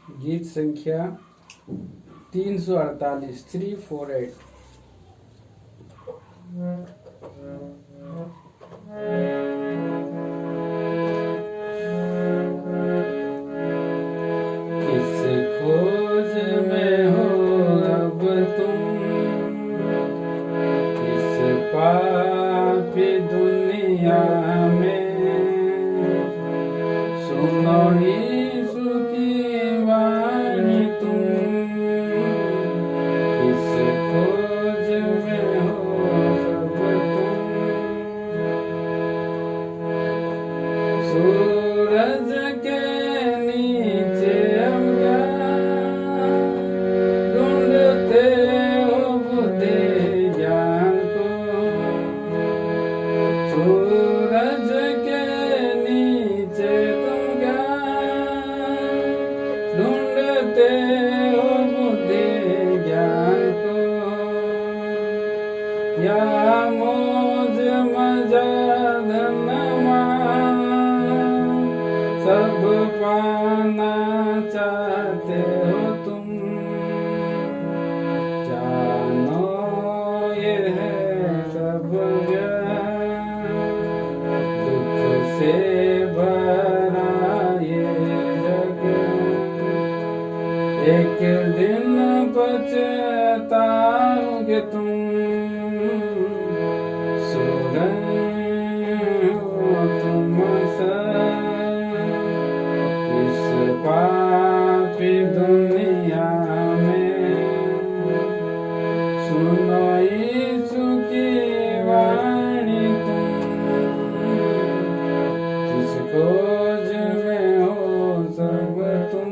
गीत संख्या 348 348। किस खोज में हो अब तुम, किस पापी दुनिया में, सुनो यीशु की वाणी तुम, किस खोज में हो अब तुम। सूरज के नीचे हम क्या ढूंढते हो बुद्धि ज्ञान को, सूरज के नीचे तुम क्या ढूंढते हो बुद्धि ज्ञान को, या मौज मजा धन सब पाना चाहते हो तुम, जानो ये है सब दुख से भरा ये जग, एक दिन पछताओगे तुम, तुम इस पापी दुनिया में, सुनो यीशु की वाणी तुम, किस खोज में हो सब तुम।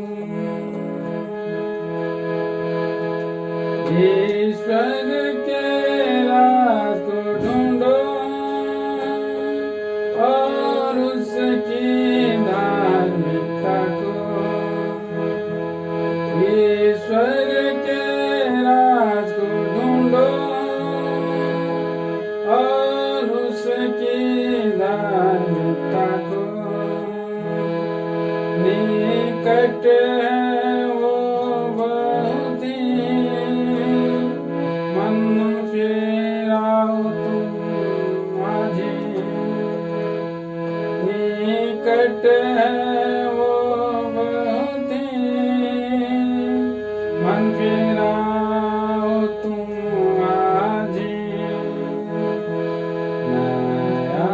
ईश्वर के राज को ढूंढो और उसकी धार्मिकता को, ईश्वर के राज को ढूंढो और उसकी धार्मिकता को, निकट है वो बहुत ही, मन फेराओ तुम माझी, निकट है वो बहुत ही, मन फेराओ तुम आज, नया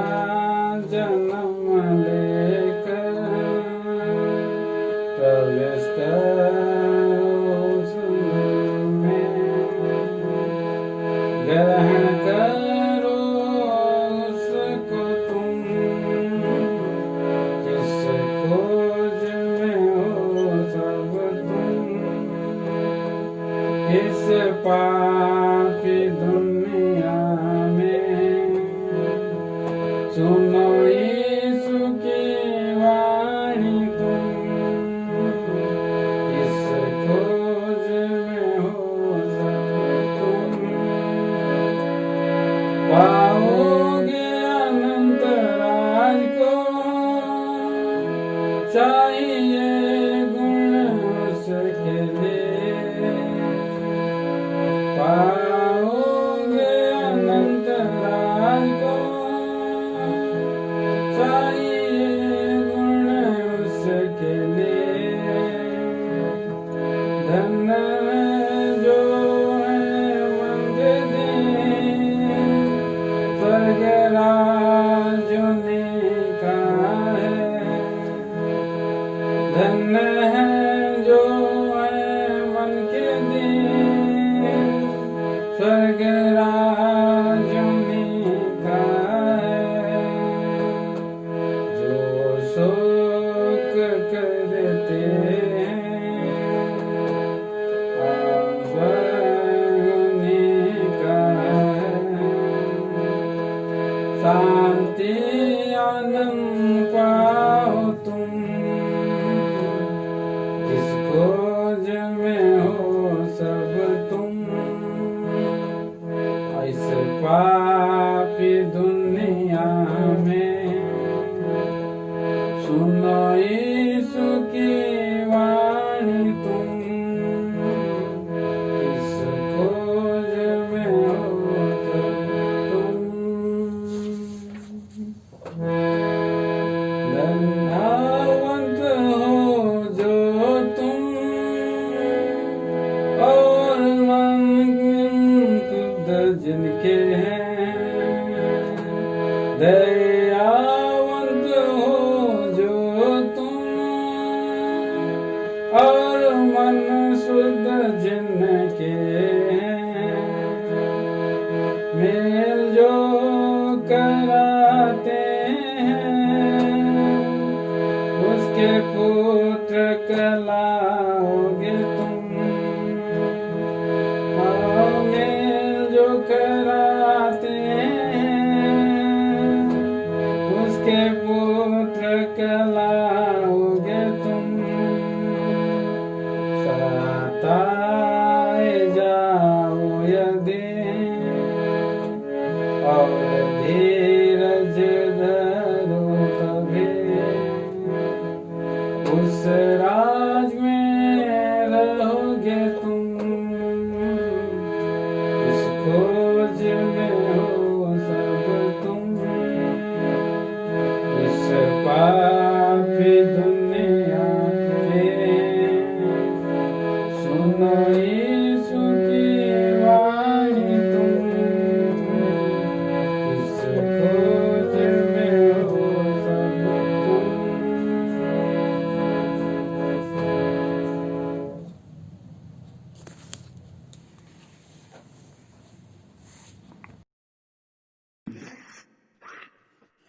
जन्म लेकर प्रवेश करो उसमें, ग्रहण करो उसको तुम, किस खोज में हो सब तुम, इस पापी दुनिया में, सुनो यीशु की वाणी तुम, किस खोज में हो सब तुम, पाओगे अनंत राज को, चाहिए गुण उसके लिए, पाओगे अनंत राज को, चाहिए गुण उसके लिए, धन जो है मंदिर स्वर्ग राजुनी का है, धन है जो है मन के दिन स्वर्ग राजुनी का है, जो शोक करते हैं आसुनी का है, शांति आनंद पाओ तुम, और मन शुद्ध जिनके मेल जो कराते हैं उसके पुत्र कहलाओगे तुम। मेल जो कराते हैं उसके पुत्र कहलाओगे तुम। सताए जाओ यदि और धीरज धरो तभी उस राज में रहोगे तुम। इस खोज में हो सब तुम, इस पापी दुनिया में सुनो यीशु की वाणी तुम। इस खोज में हो सब तुम।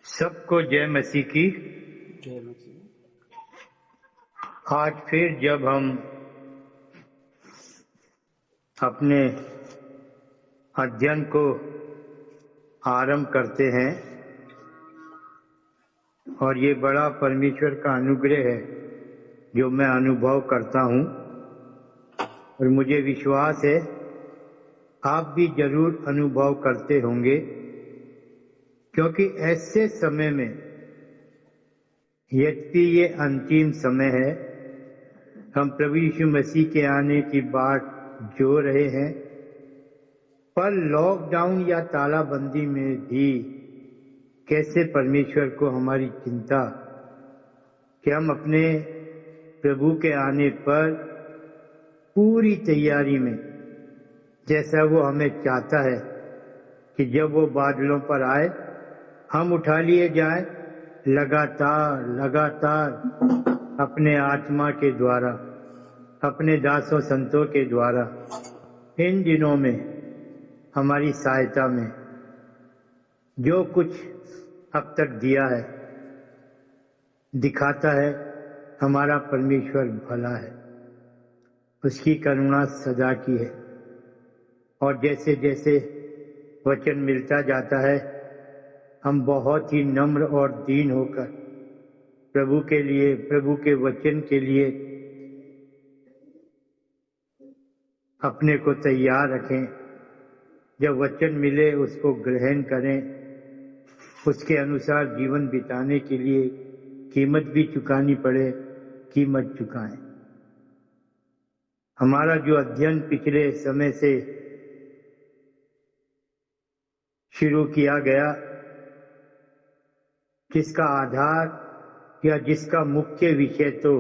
सबको जय मसीह की। जय मसीह। आज फिर जब हम अपने अध्ययन को आरंभ करते हैं और ये बड़ा परमेश्वर का अनुग्रह है जो मैं अनुभव करता हूँ और मुझे विश्वास है आप भी जरूर अनुभव करते होंगे, क्योंकि ऐसे समय में यद्यपि ये अंतिम समय है, हम प्रभु यीशु मसीह के आने की बाट जो रहे हैं, पर लॉकडाउन या तालाबंदी में भी कैसे परमेश्वर को हमारी चिंता कि हम अपने प्रभु के आने पर पूरी तैयारी में, जैसा वो हमें चाहता है कि जब वो बादलों पर आए हम उठा लिए जाएं लगातार लगातार अपने आत्मा के द्वारा, अपने दासों संतों के द्वारा इन दिनों में हमारी सहायता में जो कुछ अब तक दिया है, दिखाता है हमारा परमेश्वर भला है, उसकी करुणा सदा की है। और जैसे जैसे वचन मिलता जाता है हम बहुत ही नम्र और दीन होकर प्रभु के लिए, प्रभु के वचन के लिए अपने को तैयार रखें। जब वचन मिले उसको ग्रहण करें, उसके अनुसार जीवन बिताने के लिए कीमत भी चुकानी पड़े, कीमत चुकाएं। हमारा जो अध्ययन पिछले समय से शुरू किया गया, जिसका आधार या जिसका मुख्य विषय तो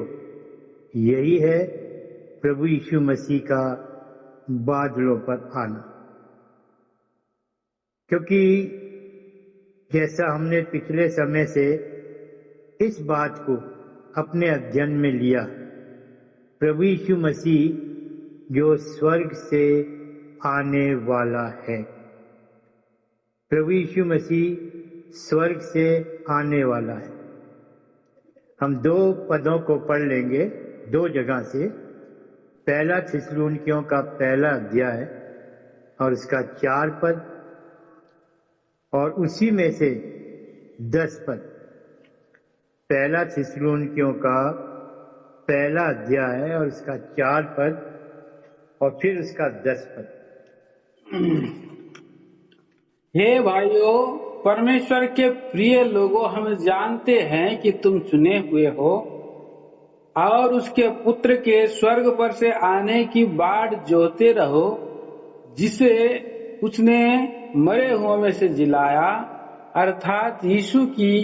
यही है प्रभु यीशु मसीह का बादलों पर आना। क्योंकि जैसा हमने पिछले समय से इस बात को अपने अध्ययन में लिया, प्रभु यीशु मसीह जो स्वर्ग से आने वाला है, प्रभु यीशु मसीह स्वर्ग से आने वाला है। हम दो पदों को पढ़ लेंगे, दो जगह से। पहला थिस्सलुनीकियों का पहला अध्याय और उसका 4 पद, और उसी में से 10 पद। पहला थिस्सलुनीकियों का पहला अध्याय और उसका 4 पद और फिर उसका 10 पद। हे भाइयों, परमेश्वर के प्रिय लोगों, हम जानते हैं कि तुम चुने हुए हो और उसके पुत्र के स्वर्ग पर से आने की बाट जोहते रहो, जिसे उसने मरे हुओं में से जिलाया, अर्थात यीशु की,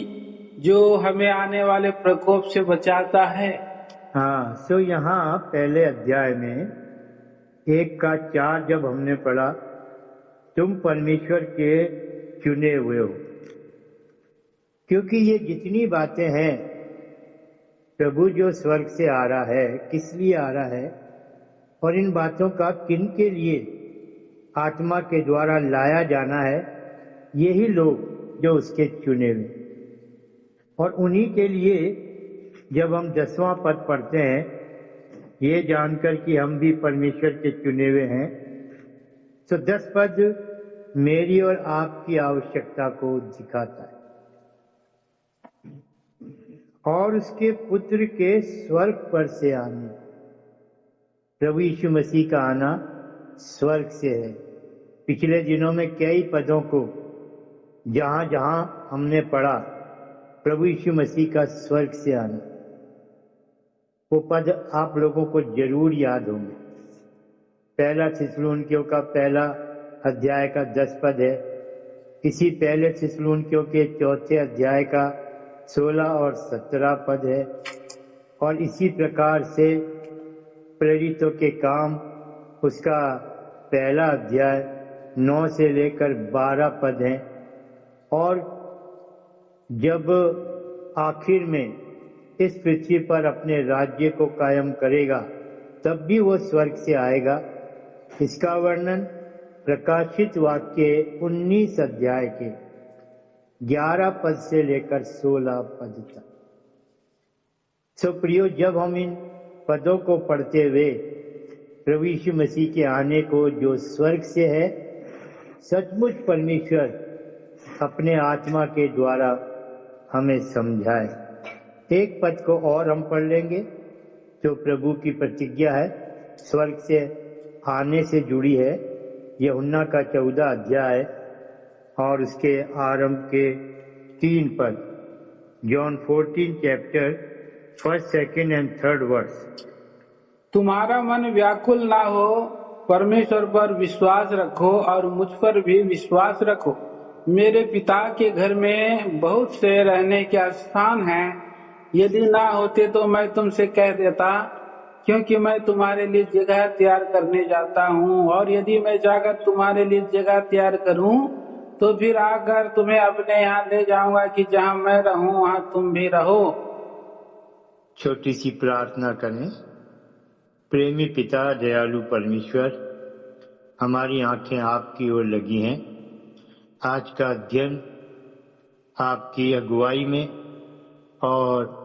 जो हमें आने वाले प्रकोप से बचाता है। हाँ, सो यहाँ पहले अध्याय में 1 का 4 जब हमने पढ़ा, तुम परमेश्वर के चुने हुए हो। क्योंकि ये जितनी बातें हैं प्रभु जो स्वर्ग से आ रहा है किस लिए आ रहा है और इन बातों का किन के लिए आत्मा के द्वारा लाया जाना है, यही लोग जो उसके चुने हुए। और उन्हीं के लिए जब हम 10वां पद पढ़ते हैं, ये जानकर कि हम भी परमेश्वर के चुने हुए हैं, तो 10 पद मेरी और आपकी आवश्यकता को दिखाता है। और उसके पुत्र के स्वर्ग पर से आने, प्रभु यीशु मसीह का आना स्वर्ग से है। पिछले दिनों में कई पदों को जहां जहां हमने पढ़ा, प्रभु यीशु मसीह का स्वर्ग से आना, वो पद आप लोगों को जरूर याद होंगे। पहला थिस्सलुनीकियों का पहला अध्याय का 10 पद है। इसी पहले थिस्सलुनीकियों के 4 अध्याय का 16 और 17 पद है। और इसी प्रकार से प्रेरितों के काम उसका पहला अध्याय 9 से लेकर 12 पद हैं। और जब आखिर में इस पृथ्वी पर अपने राज्य को कायम करेगा, तब भी वो स्वर्ग से आएगा। इसका वर्णन प्रकाशित वाक्य 19 अध्याय के 11 पद से लेकर 16 पद तक। सो प्रियो, जब हम इन पदों को पढ़ते हुए प्रभु यीशु मसीह के आने को जो स्वर्ग से है, सचमुच परमेश्वर अपने आत्मा के द्वारा हमें समझाए। एक पद को और हम पढ़ लेंगे जो प्रभु की प्रतिज्ञा है, स्वर्ग से आने से जुड़ी है। यूहन्ना का 14 अध्याय और उसके आरंभ के 3 पद। John 14 chapter 1, 2 and 3 verse. तुम्हारा मन व्याकुल ना हो, परमेश्वर पर विश्वास रखो और मुझ पर भी विश्वास रखो। मेरे पिता के घर में बहुत से रहने के स्थान हैं। यदि ना होते तो मैं तुमसे कह देता, क्योंकि मैं तुम्हारे लिए जगह तैयार करने जाता हूँ। और यदि मैं जाकर तुम्हारे लिए जगह तैयार करूँ, तो फिर आकर तुम्हें अपने यहाँ ले जाऊंगा, कि जहाँ मैं रहूँ वहाँ तुम भी रहो। छोटी सी प्रार्थना करें। प्रेमी पिता, दयालु परमेश्वर, हमारी आंखें आपकी ओर लगी हैं। आज का अध्ययन आपकी अगुवाई में और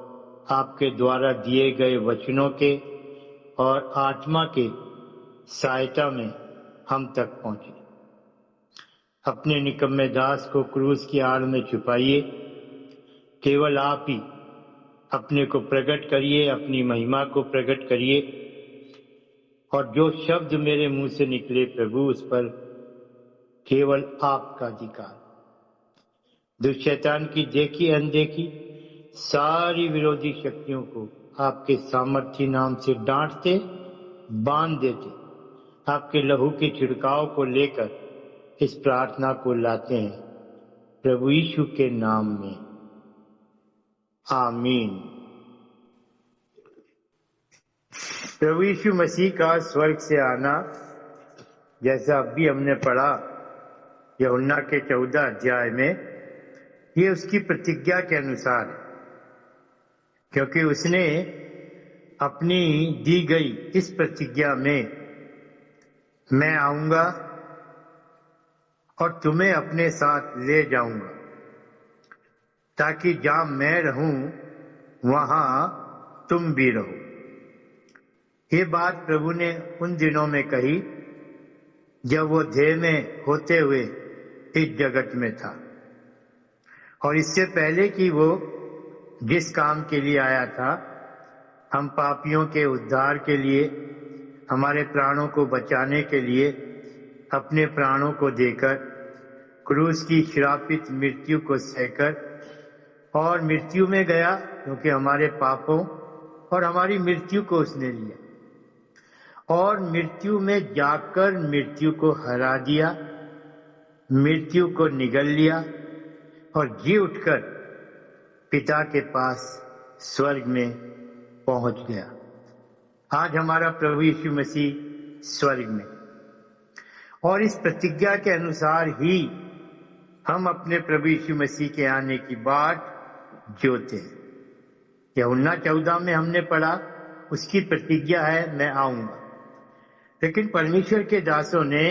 आपके द्वारा दिए गए वचनों के और आत्मा के सहायता में हम तक पहुंचे। अपने निकम्मे दास को क्रूस की आड़ में छुपाइए। केवल आप ही अपने को प्रकट करिए, अपनी महिमा को प्रकट करिए। और जो शब्द मेरे मुंह से निकले प्रभु, उस पर केवल आपका अधिकार। दुष्ट शैतान की देखी अनदेखी सारी विरोधी शक्तियों को आपके सामर्थी नाम से डांटते, बांध देते, आपके लहू के छिड़काव को लेकर इस प्रार्थना को लाते हैं प्रभु यीशु के नाम में, आमीन। प्रभु यीशु मसीह का स्वर्ग से आना, जैसा अभी हमने पढ़ा यूहन्ना के 14 अध्याय में, ये उसकी प्रतिज्ञा के अनुसार है, क्योंकि उसने अपनी दी गई इस प्रतिज्ञा में, मैं आऊंगा और तुम्हें अपने साथ ले जाऊंगा, ताकि जहां मैं रहूं वहां तुम भी रहो। ये बात प्रभु ने उन दिनों में कही जब वो देह में होते हुए इस जगत में था, और इससे पहले कि वो जिस काम के लिए आया था, हम पापियों के उद्धार के लिए, हमारे प्राणों को बचाने के लिए अपने प्राणों को देकर, क्रूस की श्रापित मृत्यु को सहकर और मृत्यु में गया, क्योंकि हमारे पापों और हमारी मृत्यु को उसने लिया, और मृत्यु में जाकर मृत्यु को हरा दिया, मृत्यु को निगल लिया और जी उठकर पिता के पास स्वर्ग में पहुंच गया। आज हमारा प्रभु यीशु मसीह स्वर्ग में, और इस प्रतिज्ञा के अनुसार ही हम अपने प्रभु यीशु मसीह के आने की बाट जोते हैं। यूहन्ना 14 में हमने पढ़ा, उसकी प्रतिज्ञा है मैं आऊंगा। लेकिन परमेश्वर के दासों ने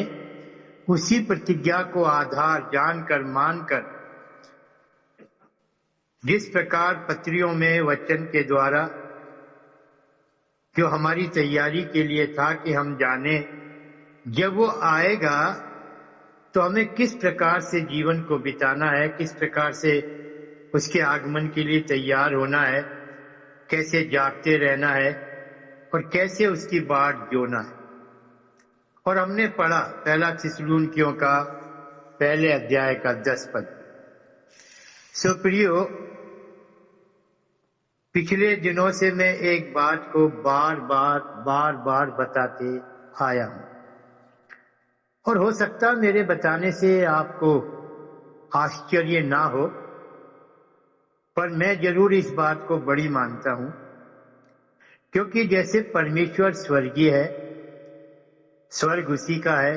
उसी प्रतिज्ञा को आधार जानकर मानकर जिस प्रकार पत्रियों में वचन के द्वारा जो हमारी तैयारी के लिए था कि हम जाने जब वो आएगा तो हमें किस प्रकार से जीवन को बिताना है, किस प्रकार से उसके आगमन के लिए तैयार होना है, कैसे जागते रहना है और कैसे उसकी बाट जोना है। और हमने पढ़ा पहला थिस्सलुनीकियों का पहले अध्याय का 10 पद। सो प्रियो, पिछले दिनों से मैं एक बात को बार बार बताते आया हूं और हो सकता मेरे बताने से आपको आश्चर्य ना हो, पर मैं जरूर इस बात को बड़ी मानता हूं, क्योंकि जैसे परमेश्वर स्वर्गीय है, स्वर्ग उसी का है,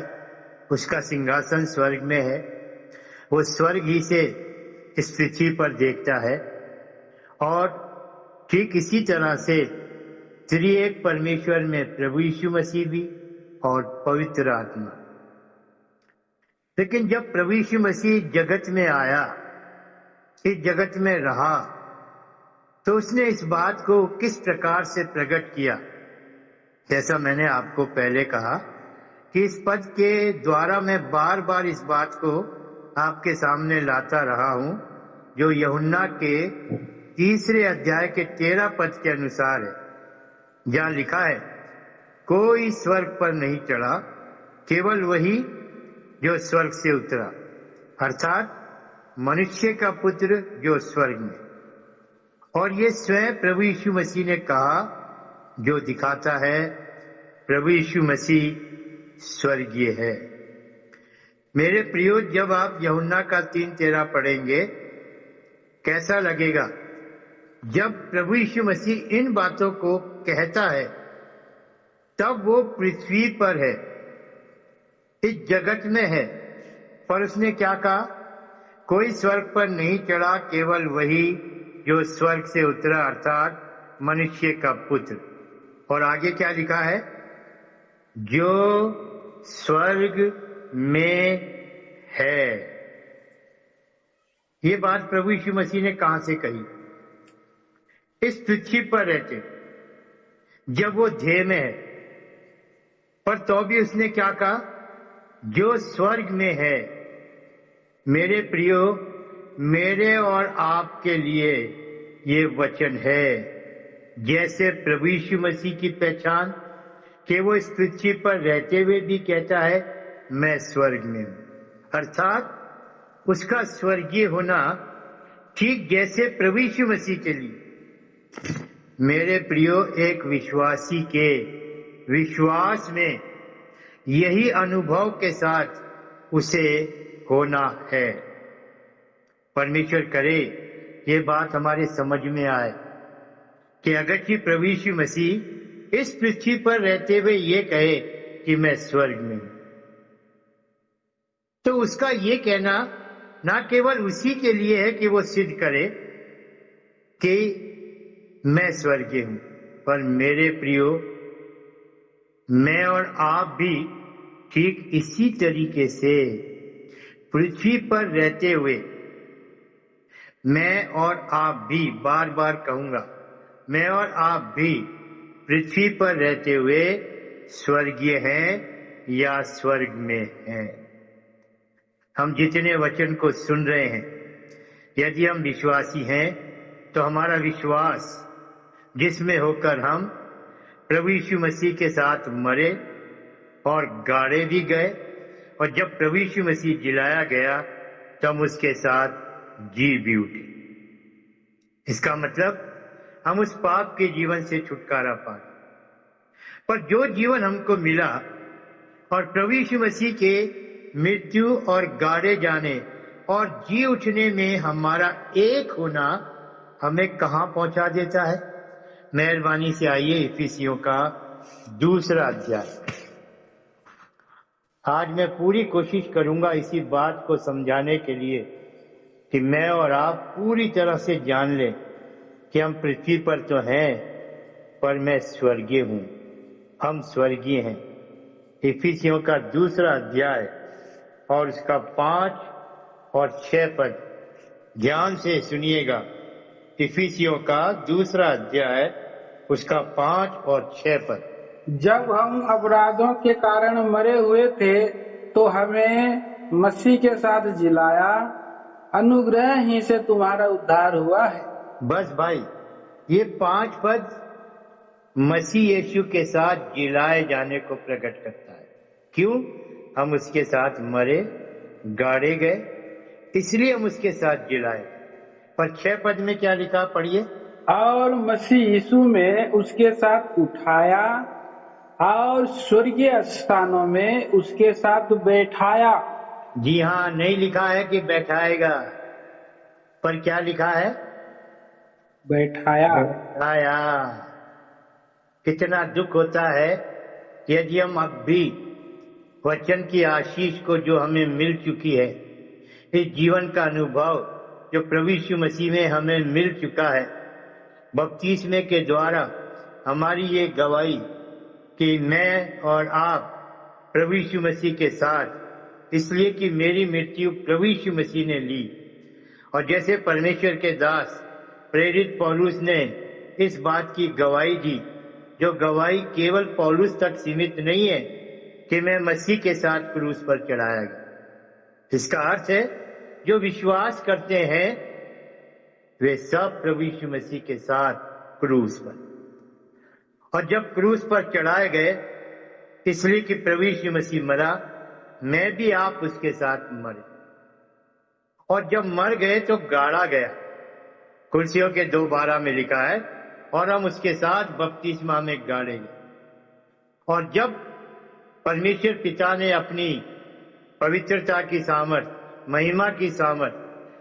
उसका सिंहासन स्वर्ग में है, वो स्वर्ग ही से इस पृथ्वी पर देखता है। और ठीक इसी तरह से त्रिएक परमेश्वर में प्रभु यीशु मसीह भी और पवित्र आत्मा। लेकिन जब प्रभु यीशु मसीह जगत में आया, इस जगत में रहा, तो उसने इस बात को किस प्रकार से प्रकट किया। जैसा मैंने आपको पहले कहा कि इस पद के द्वारा मैं बार बार इस बात को आपके सामने लाता रहा हूं, जो यूहन्ना के 3 अध्याय के 13 पद के अनुसार है, जहां लिखा है, कोई स्वर्ग पर नहीं चढ़ा, केवल वही जो स्वर्ग से उतरा, अर्थात मनुष्य का पुत्र जो स्वर्ग में। और ये स्वयं प्रभु यीशु मसीह ने कहा, जो दिखाता है प्रभु यीशु मसीह स्वर्गीय है। मेरे प्रियो, जब आप यूहन्ना का 3:13 पढ़ेंगे, कैसा लगेगा जब प्रभु यीशु मसीह इन बातों को कहता है। तब वो पृथ्वी पर है, इस जगत में है, पर उसने क्या कहा, कोई स्वर्ग पर नहीं चढ़ा, केवल वही जो स्वर्ग से उतरा, अर्थात मनुष्य का पुत्र। और आगे क्या लिखा है, जो स्वर्ग में है। ये बात प्रभु यीशु मसीह ने कहां से कही? इस पृथ्वी पर रहते जब वो ध्येय में है, पर तो भी उसने क्या कहा, जो स्वर्ग में है। मेरे प्रियो, मेरे और आपके लिए ये वचन है। जैसे प्रभु यीशु मसीह की पहचान कि वो इस पृथ्वी पर रहते हुए भी कहता है मैं स्वर्ग में हूं, अर्थात उसका स्वर्गीय होना, ठीक जैसे प्रभु यीशु मसीह के लिए मेरे प्रियो, एक विश्वासी के विश्वास में यही अनुभव के साथ उसे होना है। परमेश्वर करे ये बात हमारे समझ में आए कि अगर कि प्रभु यीशु मसीह इस पृथ्वी पर रहते हुए ये कहे कि मैं स्वर्ग में हूं, तो उसका ये कहना ना केवल उसी के लिए है कि वो सिद्ध करे कि मैं स्वर्गीय हूं, पर मेरे प्रियो, मैं और आप भी ठीक इसी तरीके से पृथ्वी पर रहते हुए, मैं और आप भी, बार बार कहूंगा, मैं और आप भी पृथ्वी पर रहते हुए स्वर्गीय हैं या स्वर्ग में हैं। हम जितने वचन को सुन रहे हैं, यदि हम विश्वासी हैं तो हमारा विश्वास, जिसमें होकर हम प्रभु यीशु मसीह के साथ मरे और गाड़े भी गए, और जब प्रभु यीशु मसीह जिलाया गया तो हम उसके साथ जी भी उठे। इसका मतलब हम उस पाप के जीवन से छुटकारा पाए। पर जो जीवन हमको मिला और प्रभु यीशु मसीह के मृत्यु और गाड़े जाने और जी उठने में हमारा एक होना हमें कहां पहुंचा देता है? मेहरबानी से आइए इफिसियों का 2 अध्याय। आज मैं पूरी कोशिश करूंगा इसी बात को समझाने के लिए कि मैं और आप पूरी तरह से जान लें कि हम पृथ्वी पर तो हैं, पर मैं स्वर्गीय हूं, हम स्वर्गीय हैं। इफिसियों का 2 अध्याय और उसका 5 और 6 पद ध्यान से सुनिएगा। इफिसियों का 2 अध्याय उसका 5 और 6 पद। जब हम अपराधों के कारण मरे हुए थे तो हमें मसीह के साथ जिलाया, अनुग्रह ही से तुम्हारा उद्धार हुआ है। बस भाई, ये 5 पद मसीह यीशु के साथ जिलाए जाने को प्रकट करता है। क्यों? हम उसके साथ मरे, गाड़े गए, इसलिए हम उसके साथ जिलाए। पर 6 पद में क्या लिखा, पढ़िए। और मसीह यीशु में उसके साथ उठाया और स्वर्गीय स्थानों में उसके साथ बैठाया। जी हाँ, नहीं लिखा है कि बैठाएगा, पर क्या लिखा है? बैठाया। बैठाया। कितना दुख होता है यदि हम अब भी वचन की आशीष को जो हमें मिल चुकी है, इस जीवन का अनुभव जो प्रभु यीशु मसीह में हमें मिल चुका है, बपतिस्मे के द्वारा हमारी ये गवाही कि मैं और आप प्रभु यीशु मसीह के साथ, इसलिए कि मेरी मृत्यु प्रभु यीशु मसीह ने ली। और जैसे परमेश्वर के दास प्रेरित पौलुस ने इस बात की गवाही दी, जो गवाही केवल पौलुस तक सीमित नहीं है कि मैं मसीह के साथ क्रूस पर चढ़ाया गया। इसका अर्थ है जो विश्वास करते हैं वे सब प्रभु यीशु मसीह के साथ क्रूस पर। और जब क्रूस पर चढ़ाए गए, इसलिए कि प्रभु यीशु मसीह मरा, मैं भी आप उसके साथ मरे। और जब मर गए तो गाड़ा गया। कुर्सियों के 2:12 में लिखा है, और हम उसके साथ बपतिस्मा में गाड़े गए। और जब परमेश्वर पिता ने अपनी पवित्रता की सामर्थ, महिमा की सामर्थ,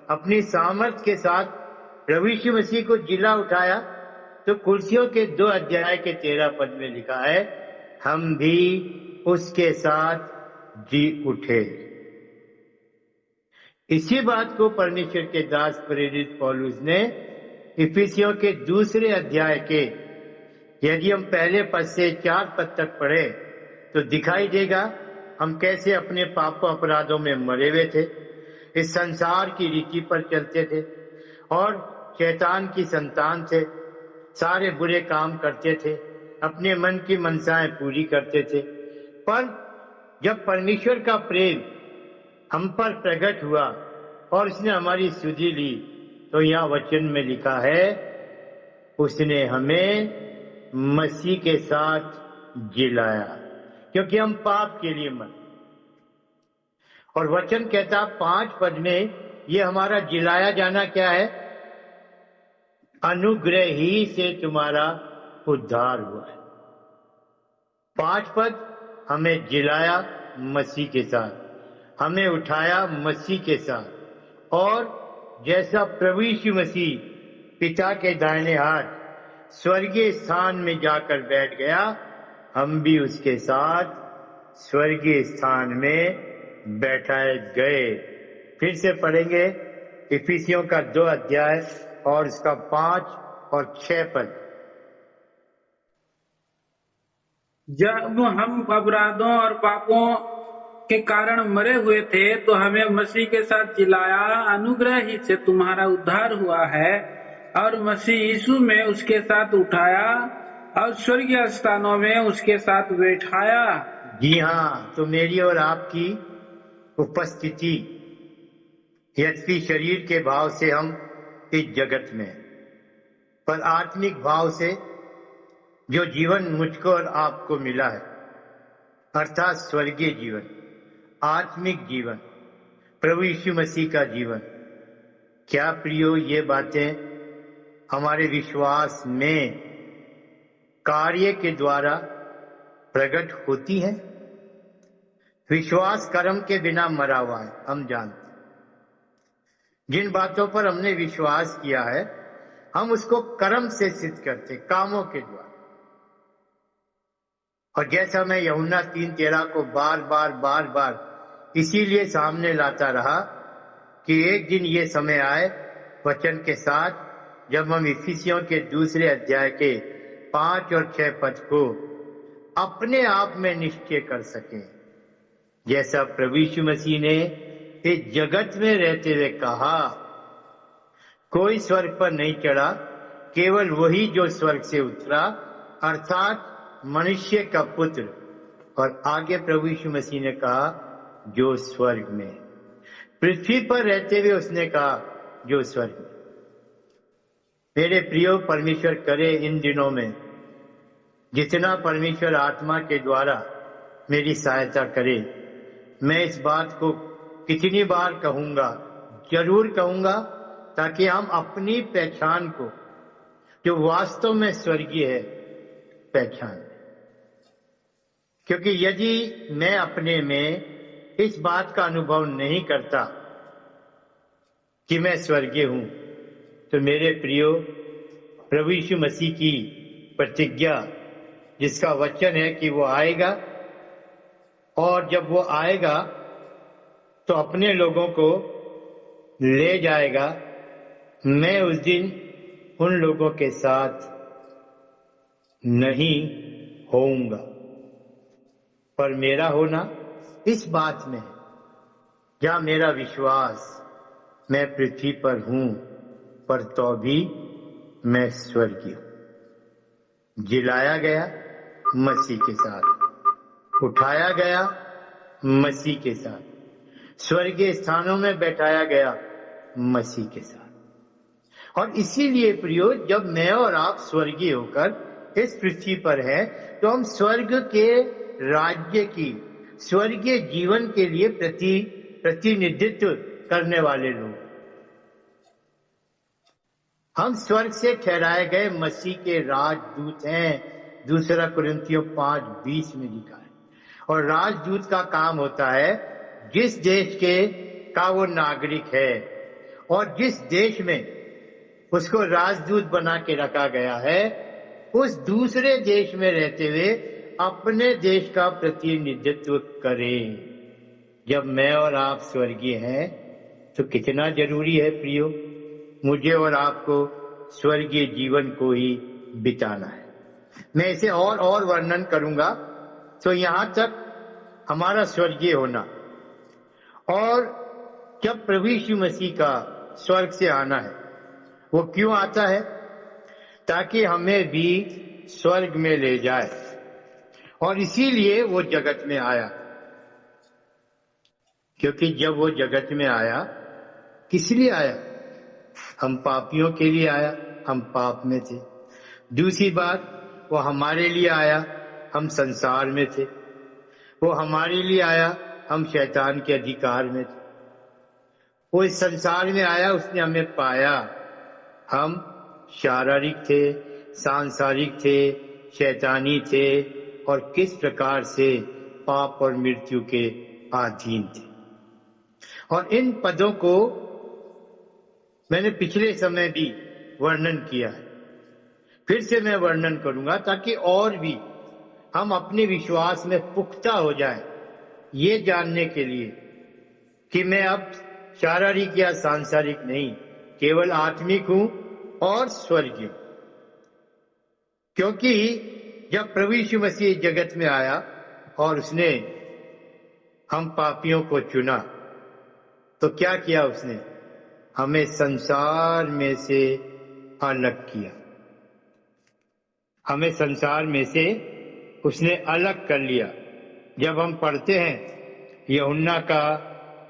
अपनी सामर्थ के साथ प्रभु यीशु मसीह को जिला उठाया, तो कुर्सियों के 2 अध्याय के 13 पद में लिखा है, हम भी उसके साथ जी उठे। इसी बात को परमेश्वर के दास प्रेरित पौलुस ने इफिसियों के 2 अध्याय के, यदि हम पहले पद से 4 पद तक पढ़े तो दिखाई देगा हम कैसे अपने पापों अपराधों में मरे हुए थे, इस संसार की रीति पर चलते थे और शैतान की संतान थे, सारे बुरे काम करते थे, अपने मन की मनसाएं पूरी करते थे। पर जब परमेश्वर का प्रेम हम पर प्रकट हुआ और उसने हमारी सुधि ली, तो यहाँ वचन में लिखा है, उसने हमें मसीह के साथ जिलाया, क्योंकि हम पाप के लिए मर। और वचन कहता 5 पद में, ये हमारा जिलाया जाना क्या है? अनुग्रह ही से तुम्हारा उद्धार हुआ है। 5 पद, हमें जिलाया मसीह के साथ, हमें उठाया मसीह के साथ, और जैसा प्रभु यीशु मसीह पिता के दाहिने हाथ स्वर्गीय स्थान में जाकर बैठ गया, हम भी उसके साथ स्वर्गीय स्थान में बैठाए गए। फिर से पढ़ेंगे इफिसियों का 2 अध्याय और इसका 5 और 6 पद। जब हम अपराधों और पापों के कारण मरे हुए थे तो हमें मसीह के साथ जिलाया, अनुग्रह ही से तुम्हारा उद्धार हुआ है, और मसीह यीशु में उसके साथ उठाया और स्वर्गीय स्थानों में उसके साथ बैठाया। जी हाँ, तो मेरी और आपकी उपस्थिति यद्यपि शरीर के भाव से हम इस जगत में, पर आत्मिक भाव से जो जीवन मुझको और आपको मिला है, अर्थात स्वर्गीय जीवन, आत्मिक जीवन, प्रभु यीशु मसीह का जीवन। क्या प्रियो, ये बातें हमारे विश्वास में कार्य के द्वारा प्रकट होती हैं। विश्वास कर्म के बिना मरा हुआ है, हम जानते। जिन बातों पर हमने विश्वास किया है, हम उसको कर्म से सिद्ध करते, कामों के द्वारा। और जैसा मैं यूहन्ना 3:13 को बार बार इसीलिए सामने लाता रहा कि एक दिन ये समय आए वचन के साथ जब हम इफिसियों के दूसरे अध्याय के 5 और 6 पद को अपने आप में निश्चय कर सकें, जैसा प्रभु यीशु मसीह ने इस जगत में रहते हुए कहा, कोई स्वर्ग पर नहीं चढ़ा, केवल वही जो स्वर्ग से उतरा, अर्थात मनुष्य का पुत्र। और आगे प्रभु यीशु मसीह ने कहा, जो स्वर्ग में। पृथ्वी पर रहते हुए उसने कहा, जो स्वर्ग में। मेरे प्रियो, परमेश्वर करे इन दिनों में जितना परमेश्वर आत्मा के द्वारा मेरी सहायता करे, मैं इस बात को कितनी बार कहूंगा, जरूर कहूंगा, ताकि हम अपनी पहचान को, जो वास्तव में स्वर्गीय है, पहचान। क्योंकि यदि मैं अपने में इस बात का अनुभव नहीं करता कि मैं स्वर्गीय हूं, तो मेरे प्रियो, प्रभु यीशु मसीह की प्रतिज्ञा, जिसका वचन है कि वो आएगा, और जब वो आएगा तो अपने लोगों को ले जाएगा, मैं उस दिन उन लोगों के साथ नहीं होऊंगा। पर मेरा होना इस बात में है, क्या मेरा विश्वास, मैं पृथ्वी पर हूं, पर तो भी मैं स्वर्गीय हूं। जिलाया गया मसीह के साथ, उठाया गया मसीह के साथ, स्वर्गीय स्थानों में बैठाया गया मसीह के साथ। और इसीलिए प्रियो, जब मैं और आप स्वर्गीय होकर इस पृथ्वी पर हैं, तो हम स्वर्ग के राज्य की, स्वर्गीय जीवन के लिए प्रतिनिधित्व करने वाले लोग। हम स्वर्ग से ठहराए गए मसीह के राजदूत हैं, 2 कुरिन्थियों 5:20 में लिखा है। और राजदूत का काम होता है, जिस देश के का वो नागरिक है और जिस देश में उसको राजदूत बना के रखा गया है, उस दूसरे देश में रहते हुए अपने देश का प्रतिनिधित्व करें। जब मैं और आप स्वर्गीय हैं, तो कितना जरूरी है प्रियो, मुझे और आपको स्वर्गीय जीवन को ही बिताना है। मैं इसे और वर्णन करूंगा, तो यहां तक हमारा स्वर्गीय होना। और जब प्रभु यीशु मसीह का स्वर्ग से आना है, वो क्यों आता है? ताकि हमें भी स्वर्ग में ले जाए। और इसीलिए वो जगत में आया। क्योंकि जब वो जगत में आया, किस लिए आया? हम पापियों के लिए आया, हम पाप में थे। दूसरी बात, वो हमारे लिए आया, हम संसार में थे। वो हमारे लिए आया, हम शैतान के अधिकार में थे। वो इस संसार में आया, उसने हमें पाया, हम शारीरिक थे, सांसारिक थे, शैतानी थे, और किस प्रकार से पाप और मृत्यु के अधीन थे। और इन पदों को मैंने पिछले समय भी वर्णन किया है, फिर से मैं वर्णन करूंगा, ताकि और भी हम अपने विश्वास में पुख्ता हो जाए, ये जानने के लिए कि मैं अब शारीरिक या सांसारिक नहीं, केवल आत्मिक हूं और स्वर्गीय। क्योंकि जब प्रभु यीशु मसीह जगत में आया और उसने हम पापियों को चुना, तो क्या किया उसने? हमें संसार में से अलग किया। हमें संसार में से उसने अलग कर लिया। जब हम पढ़ते हैं यूहन्ना का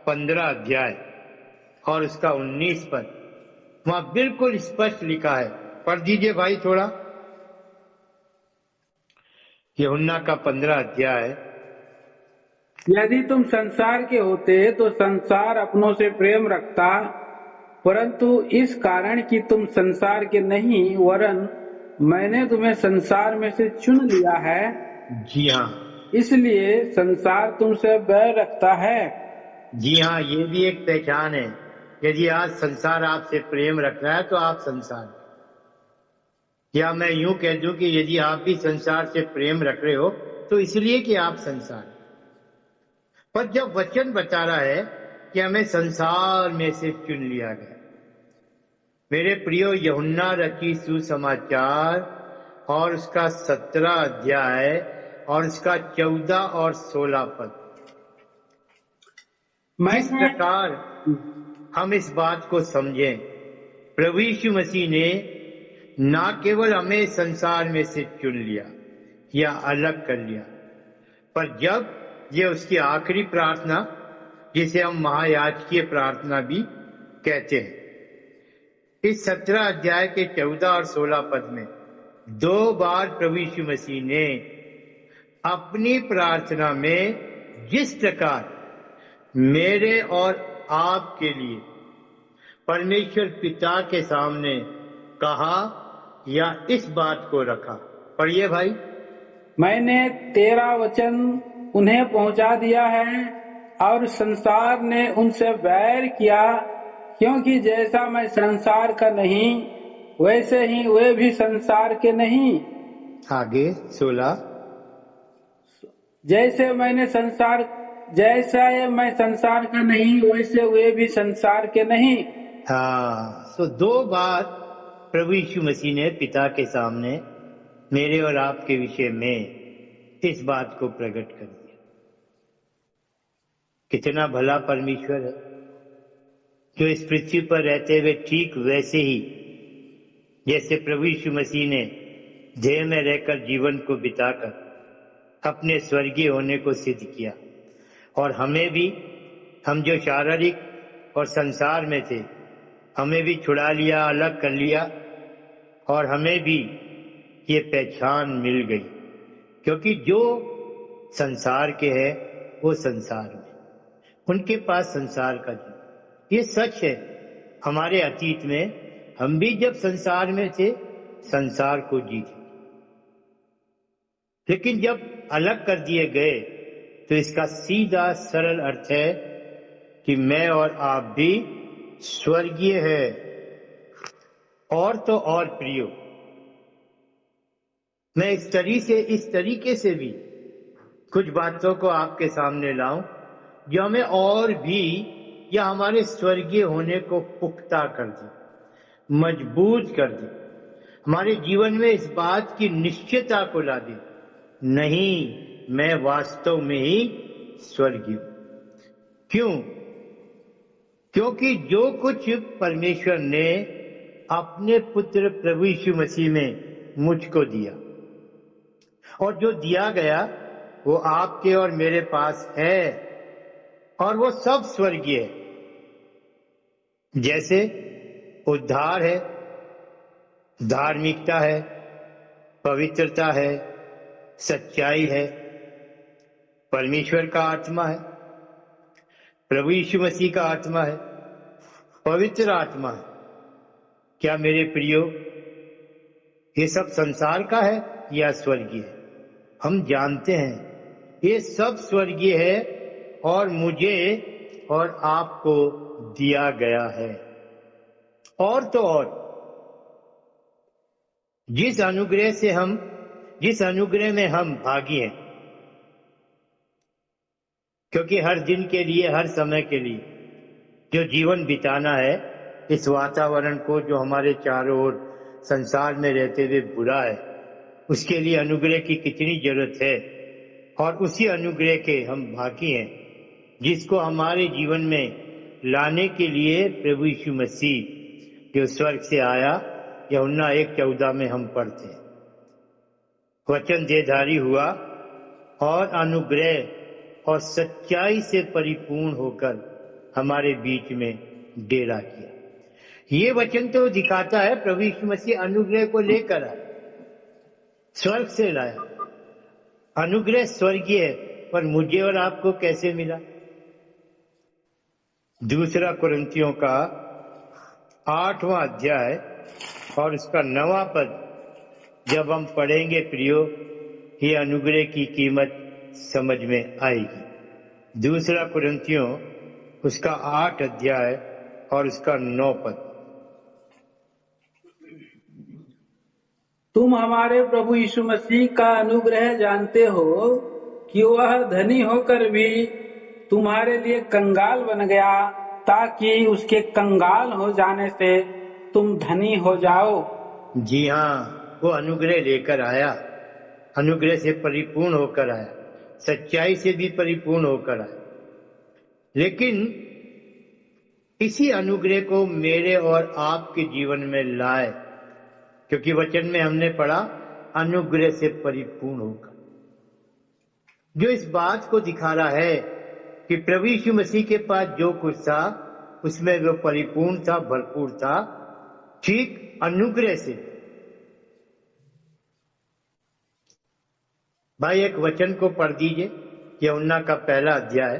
15 अध्याय और उसका 19 पद, वहां बिल्कुल स्पष्ट लिखा है। पढ़ दीजिए भाई थोड़ा। यूहन्ना का 15 अध्याय। यदि तुम संसार के होते तो संसार अपनों से प्रेम रखता, परंतु इस कारण कि तुम संसार के नहीं, वरन मैंने तुम्हें संसार में से चुन लिया है, जी हाँ, इसलिए संसार तुमसे बैर रखता है। जी हाँ, ये भी एक पहचान है। यदि आज संसार आपसे प्रेम रख रहा है, तो आप संसार, या मैं यूं कह दूं कि यदि आप भी संसार से प्रेम रख रहे हो, तो इसलिए कि आप संसार। पर जब वचन बता रहा है कि हमें संसार में से चुन लिया गया, मेरे प्रियो, यूहन्ना रची सुसमाचार और उसका 17 अध्याय और उसका 14 और 16 पद। किस प्रकार हम इस बात को समझें, प्रभु यीशु मसीह ने ना केवल हमें संसार में से चुन लिया या अलग कर लिया, पर जब ये उसकी आखिरी प्रार्थना, जिसे हम महायाजकीय प्रार्थना भी कहते हैं, इस 17 अध्याय के 14 और 16 पद में 2 बार प्रभु यीशु मसीह ने अपनी प्रार्थना में जिस प्रकार मेरे और आपके लिए परमेश्वर पिता के सामने कहा या इस बात को रखा। पढ़िए भाई। मैंने तेरा वचन उन्हें पहुंचा दिया है और संसार ने उनसे बैर किया, क्योंकि जैसा मैं संसार का नहीं वैसे ही वे भी संसार के नहीं। आगे 16। जैसा मैं संसार का नहीं वैसे वे भी संसार के नहीं। हाँ, तो 2 बार प्रभु यीशु मसीह ने पिता के सामने मेरे और आपके विषय में इस बात को प्रकट कर दिया। कितना भला परमेश्वर है, जो इस पृथ्वी पर रहते हुए ठीक वैसे ही जैसे प्रभु यीशु मसीह ने देह में रहकर जीवन को बिताकर अपने स्वर्गीय होने को सिद्ध किया, और हमें भी, हम जो शारीरिक और संसार में थे, हमें भी छुड़ा लिया, अलग कर लिया, और हमें भी ये पहचान मिल गई, क्योंकि जो संसार के हैं वो संसार में, उनके पास संसार का जीवन। ये सच है। हमारे अतीत में हम भी जब संसार में थे, संसार को जीते, लेकिन जब अलग कर दिए गए तो इसका सीधा सरल अर्थ है कि मैं और आप भी स्वर्गीय है। और तो और प्रियो, मैं इस तरीके से भी कुछ बातों को आपके सामने लाऊं जो हमें और भी या हमारे स्वर्गीय होने को पुख्ता कर दे, मजबूत कर दे, हमारे जीवन में इस बात की निश्चयता को ला दे, नहीं, मैं वास्तव में ही स्वर्गीय हूं। क्यों? क्योंकि जो कुछ परमेश्वर ने अपने पुत्र प्रभु यीशु मसीह में मुझको दिया, और जो दिया गया वो आपके और मेरे पास है, और वो सब स्वर्गीय है। जैसे उद्धार है, धार्मिकता है, पवित्रता है, सच्चाई है, परमेश्वर का आत्मा है, प्रभु यीशु मसीह का आत्मा है, पवित्र आत्मा है। क्या मेरे प्रियो, ये सब संसार का है या स्वर्गीय है? हम जानते हैं ये सब स्वर्गीय है, और मुझे और आपको दिया गया है। और तो और जिस अनुग्रह में हम भागी हैं, क्योंकि हर दिन के लिए, हर समय के लिए जो जीवन बिताना है, इस वातावरण को जो हमारे चारों ओर संसार में रहते हुए बुरा है, उसके लिए अनुग्रह की कितनी जरूरत है, और उसी अनुग्रह के हम भागी हैं, जिसको हमारे जीवन में लाने के लिए प्रभु यीशु मसीह जो स्वर्ग से आया, यूहन्ना 1:14 में हम पढ़ते हैं, वचन देहधारी हुआ और अनुग्रह और सच्चाई से परिपूर्ण होकर हमारे बीच में डेरा किया। ये वचन तो दिखाता है प्रभु यीशु मसीह अनुग्रह को लेकर आया, स्वर्ग से लाया। अनुग्रह स्वर्गीय है, पर मुझे और आपको कैसे मिला? 2 कुरिन्थियों का 8वां अध्याय और उसका 9वां पद जब हम पढ़ेंगे प्रियो, ये अनुग्रह की कीमत समझ में आएगी। 2 कुरिन्थियों उसका 8 अध्याय और उसका 9 पद। तुम हमारे प्रभु यीशु मसीह का अनुग्रह जानते हो कि वह धनी होकर भी तुम्हारे लिए कंगाल बन गया, ताकि उसके कंगाल हो जाने से तुम धनी हो जाओ। जी हाँ, वो अनुग्रह लेकर आया, अनुग्रह से परिपूर्ण होकर आया, सच्चाई से भी परिपूर्ण होकर आया। लेकिन इसी अनुग्रह को मेरे और आपके जीवन में लाए, क्योंकि वचन में हमने पढ़ा अनुग्रह से परिपूर्ण होकर, जो इस बात को दिखा रहा है कि प्रभु यीशु मसीह के पास जो कुछ था उसमें वो परिपूर्ण था, भरपूर था, ठीक अनुग्रह से। भाई एक वचन को पढ़ दीजिए, यूहन्ना का पहला अध्याय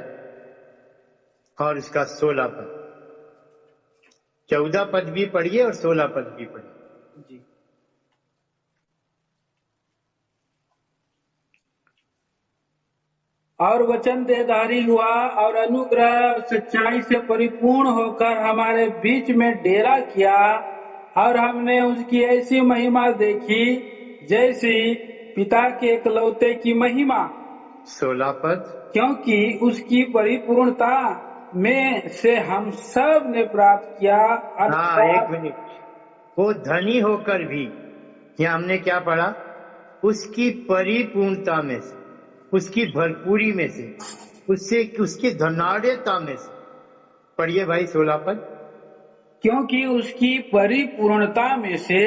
और इसका 16 पद, 14 पद भी पढ़िए और 16 पद भी पढ़िए। जी। और वचन देहधारी हुआ और अनुग्रह और सच्चाई से परिपूर्ण होकर हमारे बीच में डेरा किया, और हमने उसकी ऐसी महिमा देखी जैसी पिता के एकलौते की महिमा। 16 पद, क्योंकि उसकी परिपूर्णता में से हम सब ने प्राप्त किया। हाँ एक मिनट, वो धनी होकर भी, यहाँ हमने क्या पढ़ा, उसकी परिपूर्णता में से, उसकी भरपूरी में से, उससे उसकी धनाढ़ता में से। पढ़िए भाई 16 पद। क्योंकि उसकी परिपूर्णता में से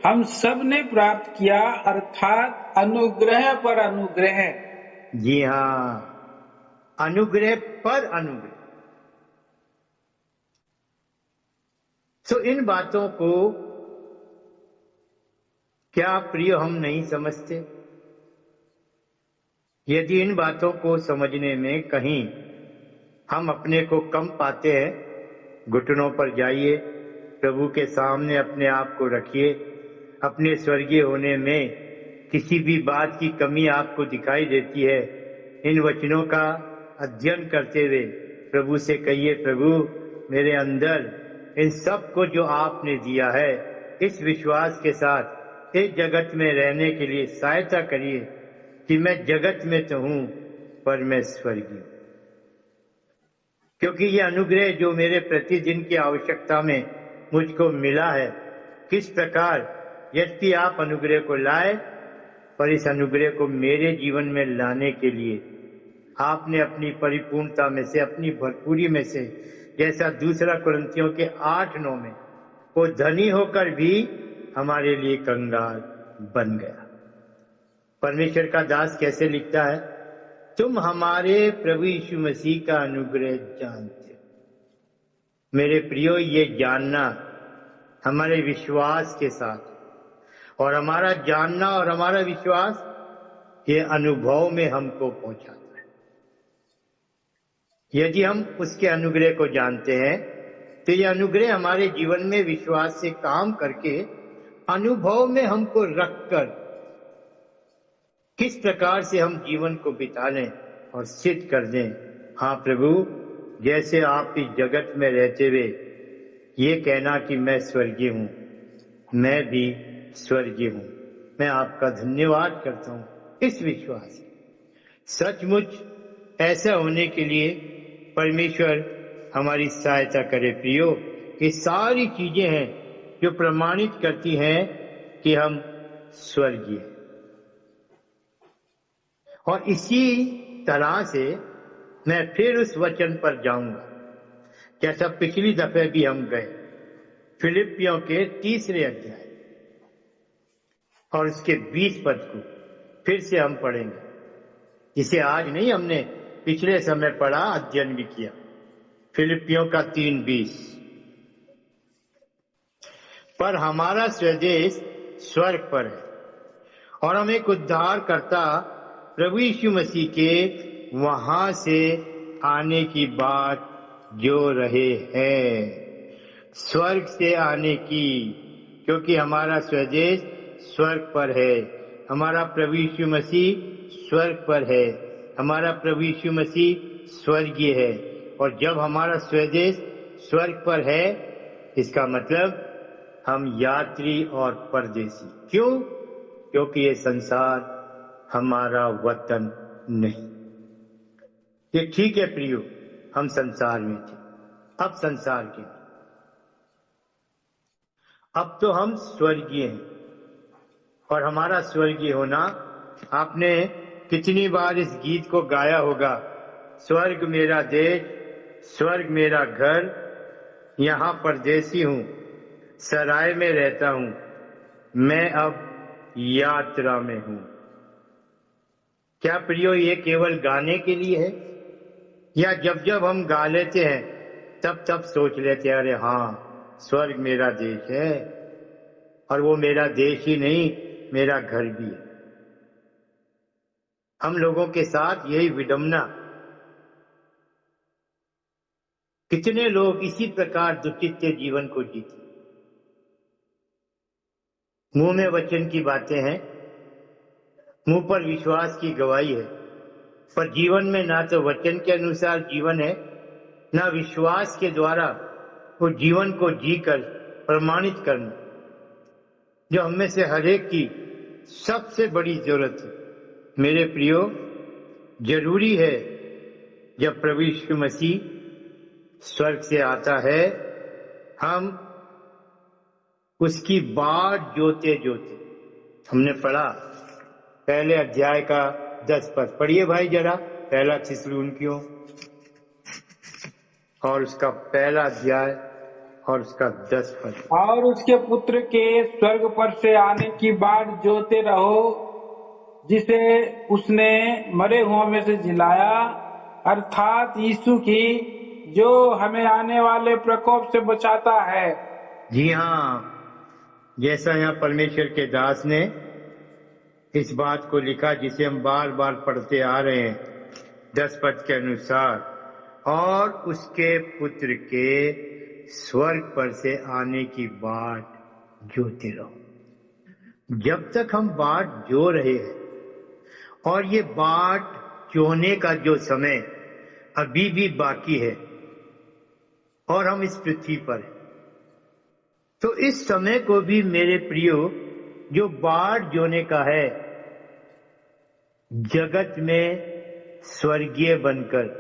हम सब ने प्राप्त किया, अर्थात अनुग्रह पर अनुग्रह। जी हाँ, अनुग्रह पर अनुग्रह। तो इन बातों को क्या प्रिय हम नहीं समझते? यदि इन बातों को समझने में कहीं हम अपने को कम पाते हैं, घुटनों पर जाइए, प्रभु के सामने अपने आप को रखिए। अपने स्वर्गीय होने में किसी भी बात की कमी आपको दिखाई देती है, इन वचनों का अध्ययन करते हुए प्रभु से कहिए, प्रभु मेरे अंदर इन सब को जो आपने दिया है, इस विश्वास के साथ इस जगत में रहने के लिए सहायता करिए कि मैं जगत में तो हूं पर मैं स्वर्गीय हूं। क्योंकि ये अनुग्रह जो मेरे प्रतिदिन की आवश्यकता में मुझको मिला है, किस प्रकार यदि आप अनुग्रह को लाए, पर इस अनुग्रह को मेरे जीवन में लाने के लिए आपने अपनी परिपूर्णता में से, अपनी भरपूरी में से, जैसा दूसरा कुरिन्थियों के 8:9 में, वो धनी होकर भी हमारे लिए कंगाल बन गया। परमेश्वर का दास कैसे लिखता है, तुम हमारे प्रभु यीशु मसीह का अनुग्रह जानते हो। मेरे प्रियो, ये जानना हमारे विश्वास के साथ, और हमारा जानना और हमारा विश्वास ये अनुभव में हमको पहुंचाता है। यदि हम उसके अनुग्रह को जानते हैं तो ये अनुग्रह हमारे जीवन में विश्वास से काम करके अनुभव में हमको रखकर किस प्रकार से हम जीवन को बिता लें और सिद्ध कर दें, हाँ प्रभु, जैसे आप इस जगत में रहते हुए ये कहना कि मैं स्वर्गीय हूं, मैं भी स्वर्गीय हूं। मैं आपका धन्यवाद करता हूं इस विश्वास से। सचमुच ऐसा होने के लिए परमेश्वर हमारी सहायता करे। प्रियो, ये सारी चीजें हैं जो प्रमाणित करती हैं कि हम स्वर्गीय हैं। और इसी तरह से मैं फिर उस वचन पर जाऊंगा जैसा पिछली दफे भी हम गए, फिलिपियों के 3 अध्याय और उसके 20 पद को फिर से हम पढ़ेंगे, जिसे आज नहीं, हमने पिछले समय पढ़ा, अध्ययन भी किया। फिलिपियों का 3:20, पर हमारा स्वदेश स्वर्ग पर है और हम एक उद्धारकर्ता प्रभु यीशु मसीह के वहां से आने की बात जो रहे हैं, स्वर्ग से आने की, क्योंकि हमारा स्वदेश स्वर्ग पर है, हमारा प्रभु यीशु मसीह स्वर्ग पर है, हमारा प्रभु यीशु मसीह स्वर्गीय है। और जब हमारा स्वदेश स्वर्ग पर है, इसका मतलब हम यात्री और परदेशी। क्यों? क्योंकि ये संसार हमारा वतन नहीं। ये ठीक है प्रियो, हम संसार में थे, अब संसार के नहीं। अब तो हम स्वर्गीय हैं, और हमारा स्वर्गीय होना, आपने कितनी बार इस गीत को गाया होगा, स्वर्ग मेरा देश, स्वर्ग मेरा घर, यहाँ परदेसी हूँ, सराय में रहता हूँ, मैं अब यात्रा में हूँ। क्या प्रियो ये केवल गाने के लिए है, या जब जब हम गा लेते हैं तब तब सोच लेते हैं अरे हाँ स्वर्ग मेरा देश है, और वो मेरा देश ही नहीं मेरा घर भी है। हम लोगों के साथ यही विडंबना। कितने लोग इसी प्रकार दुचित्य जीवन को जीते, मुंह में वचन की बातें हैं, मुंह पर विश्वास की गवाही है, पर जीवन में ना तो वचन के अनुसार जीवन है, ना विश्वास के द्वारा वो जीवन को जीकर प्रमाणित करना, जो हम में से हरेक की सबसे बड़ी जरूरत है। मेरे प्रियो, जरूरी है जब प्रभु यीशु मसीह स्वर्ग से आता है, हम उसकी बाट जोते जोते, हमने पढ़ा पहले अध्याय का 10 पद, पढ़िए भाई जरा, पहला थिस्सलुनीकियों और उसका पहला अध्याय और उसका 10 पद। और उसके पुत्र के स्वर्ग पर से आने की बाट जोते रहो, जिसे उसने मरे हुओं में से जिलाया, अर्थात यीशु की, जो हमें आने वाले प्रकोप से बचाता है। जी हाँ, जैसा यहाँ परमेश्वर के दास ने इस बात को लिखा जिसे हम बार बार पढ़ते आ रहे हैं 10 पद के अनुसार, और उसके पुत्र के स्वर्ग पर से आने की बाट जोते रहो। जब तक हम बाट जो रहे हैं, और ये बाट जोने का जो समय अभी भी बाकी है और हम इस पृथ्वी पर हैं, तो इस समय को भी मेरे प्रियो जो बाट जोने का है, जगत में स्वर्गीय बनकर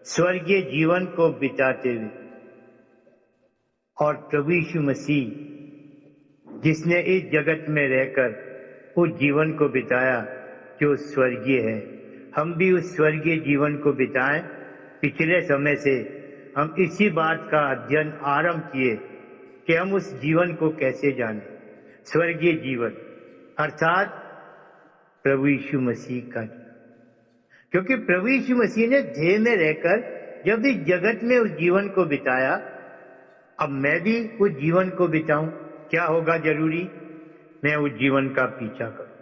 स्वर्गीय जीवन को बिताते हुए, और प्रभु यीशु मसीह जिसने इस जगत में रहकर उस जीवन को बिताया जो स्वर्गीय है, हम भी उस स्वर्गीय जीवन को बिताएं। पिछले समय से हम इसी बात का अध्ययन आरंभ किए कि हम उस जीवन को कैसे जानें, स्वर्गीय जीवन अर्थात प्रभु यीशु मसीह का जीवन। क्योंकि प्रभु यीशु मसीह ने देह में रहकर जब इस जगत में उस जीवन को बिताया, अब मैं भी उस जीवन को बिताऊं। क्या होगा जरूरी? मैं उस जीवन का पीछा करूं।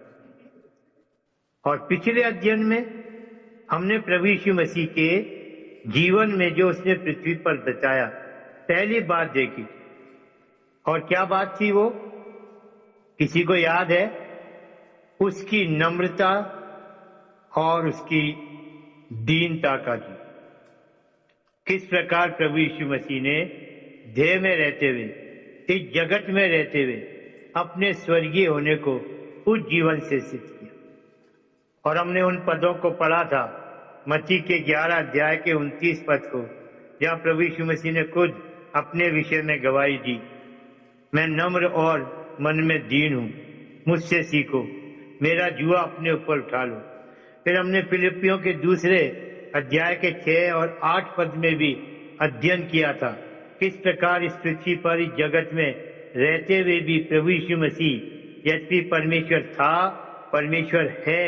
और पिछले अध्ययन में हमने प्रभु यीशु मसीह के जीवन में जो उसने पृथ्वी पर बिताया, पहली बात देखी, और क्या बात थी वो? किसी को याद है? उसकी नम्रता और उसकी दीनता का जीवन। किस प्रकार प्रभु यीशु मसीह ने देह में रहते हुए, इस जगत में रहते हुए अपने स्वर्गीय होने को उस जीवन से सिद्ध किया। और हमने उन पदों को पढ़ा था, मत्ती के 11 अध्याय के 29 पद को, जहाँ प्रभु यीशु मसीह ने खुद अपने विषय में गवाही दी, मैं नम्र और मन में दीन हूँ, मुझसे सीखो, मेरा जुआ अपने ऊपर उठा लो। फिर हमने फिलिपियों के दूसरे अध्याय के 6 और 8 पद में भी अध्ययन किया था, किस प्रकार इस पृथ्वी पर इस जगत में रहते हुए भी प्रभु यीशु मसीह यद्यपि परमेश्वर था, परमेश्वर है,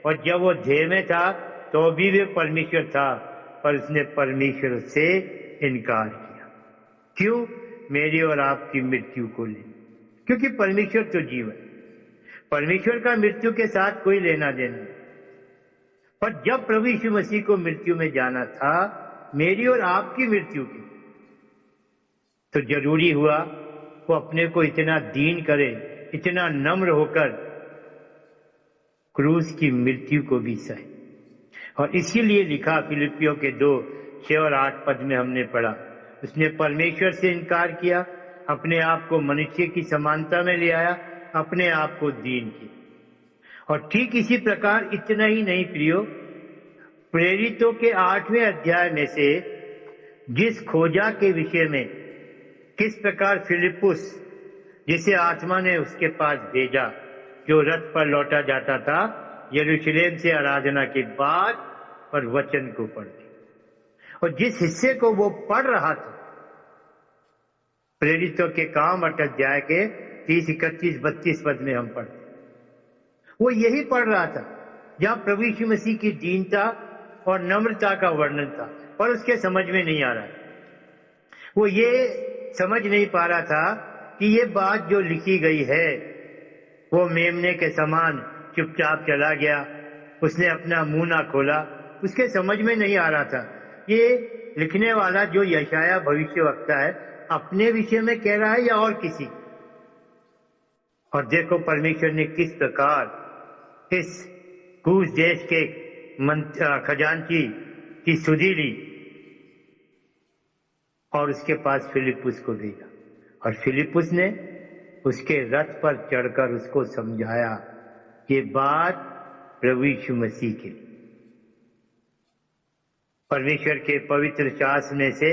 और जब वो देह में था तो भी वे परमेश्वर था, पर उसने परमेश्वर से इनकार किया। क्यों? मेरी और आपकी मृत्यु को ले, क्योंकि परमेश्वर तो जीवन, परमेश्वर का मृत्यु के साथ कोई लेना देना नहीं। पर जब प्रभु यीशु मसीह को मृत्यु में जाना था, मेरी और आपकी मृत्यु की, तो जरूरी हुआ वो अपने को इतना दीन करे, इतना नम्र होकर क्रूस की मृत्यु को भी सहे। और इसीलिए लिखा फिलिपियों के 2, 6 और 8 पद में हमने पढ़ा, उसने परमेश्वर से इनकार किया, अपने आप को मनुष्य की समानता में ले आया, अपने आप को दीन किया। और ठीक इसी प्रकार इतना ही नहीं प्रियो, प्रेरितों के 8वें अध्याय में से जिस खोजा के विषय में किस प्रकार फिलिपुस जिसे आत्मा ने उसके पास भेजा, जो रथ पर लौटा जाता था यरूशलेम से आराधना के बाद, और वचन को पढ़ के, और जिस हिस्से को वो पढ़ रहा था, प्रेरितों के काम 8 अध्याय के 30, 31, 32 पद में हम पढ़ते, वो यही पढ़ रहा था जहां प्रभु यीशु मसीह की दीनता और नम्रता का वर्णन था, पर उसके समझ में नहीं आ रहा था। वो ये समझ नहीं पा रहा था कि ये बात जो लिखी गई है, वो मेमने के समान चुपचाप चला गया, उसने अपना मुंह ना खोला, उसके समझ में नहीं आ रहा था। ये लिखने वाला जो यशाया भविष्यवक्ता है, अपने विषय में कह रहा है या और किसी। और देखो परमेश्वर ने किस प्रकार इस कूश देश के खजांची की सुधि ली और उसके पास फिलिपुस को भेजा, और फिलिपुस ने उसके रथ पर चढ़कर उसको समझाया ये बात प्रभु यीशु मसीह के लिए। परमेश्वर के पवित्र शास्त्र में से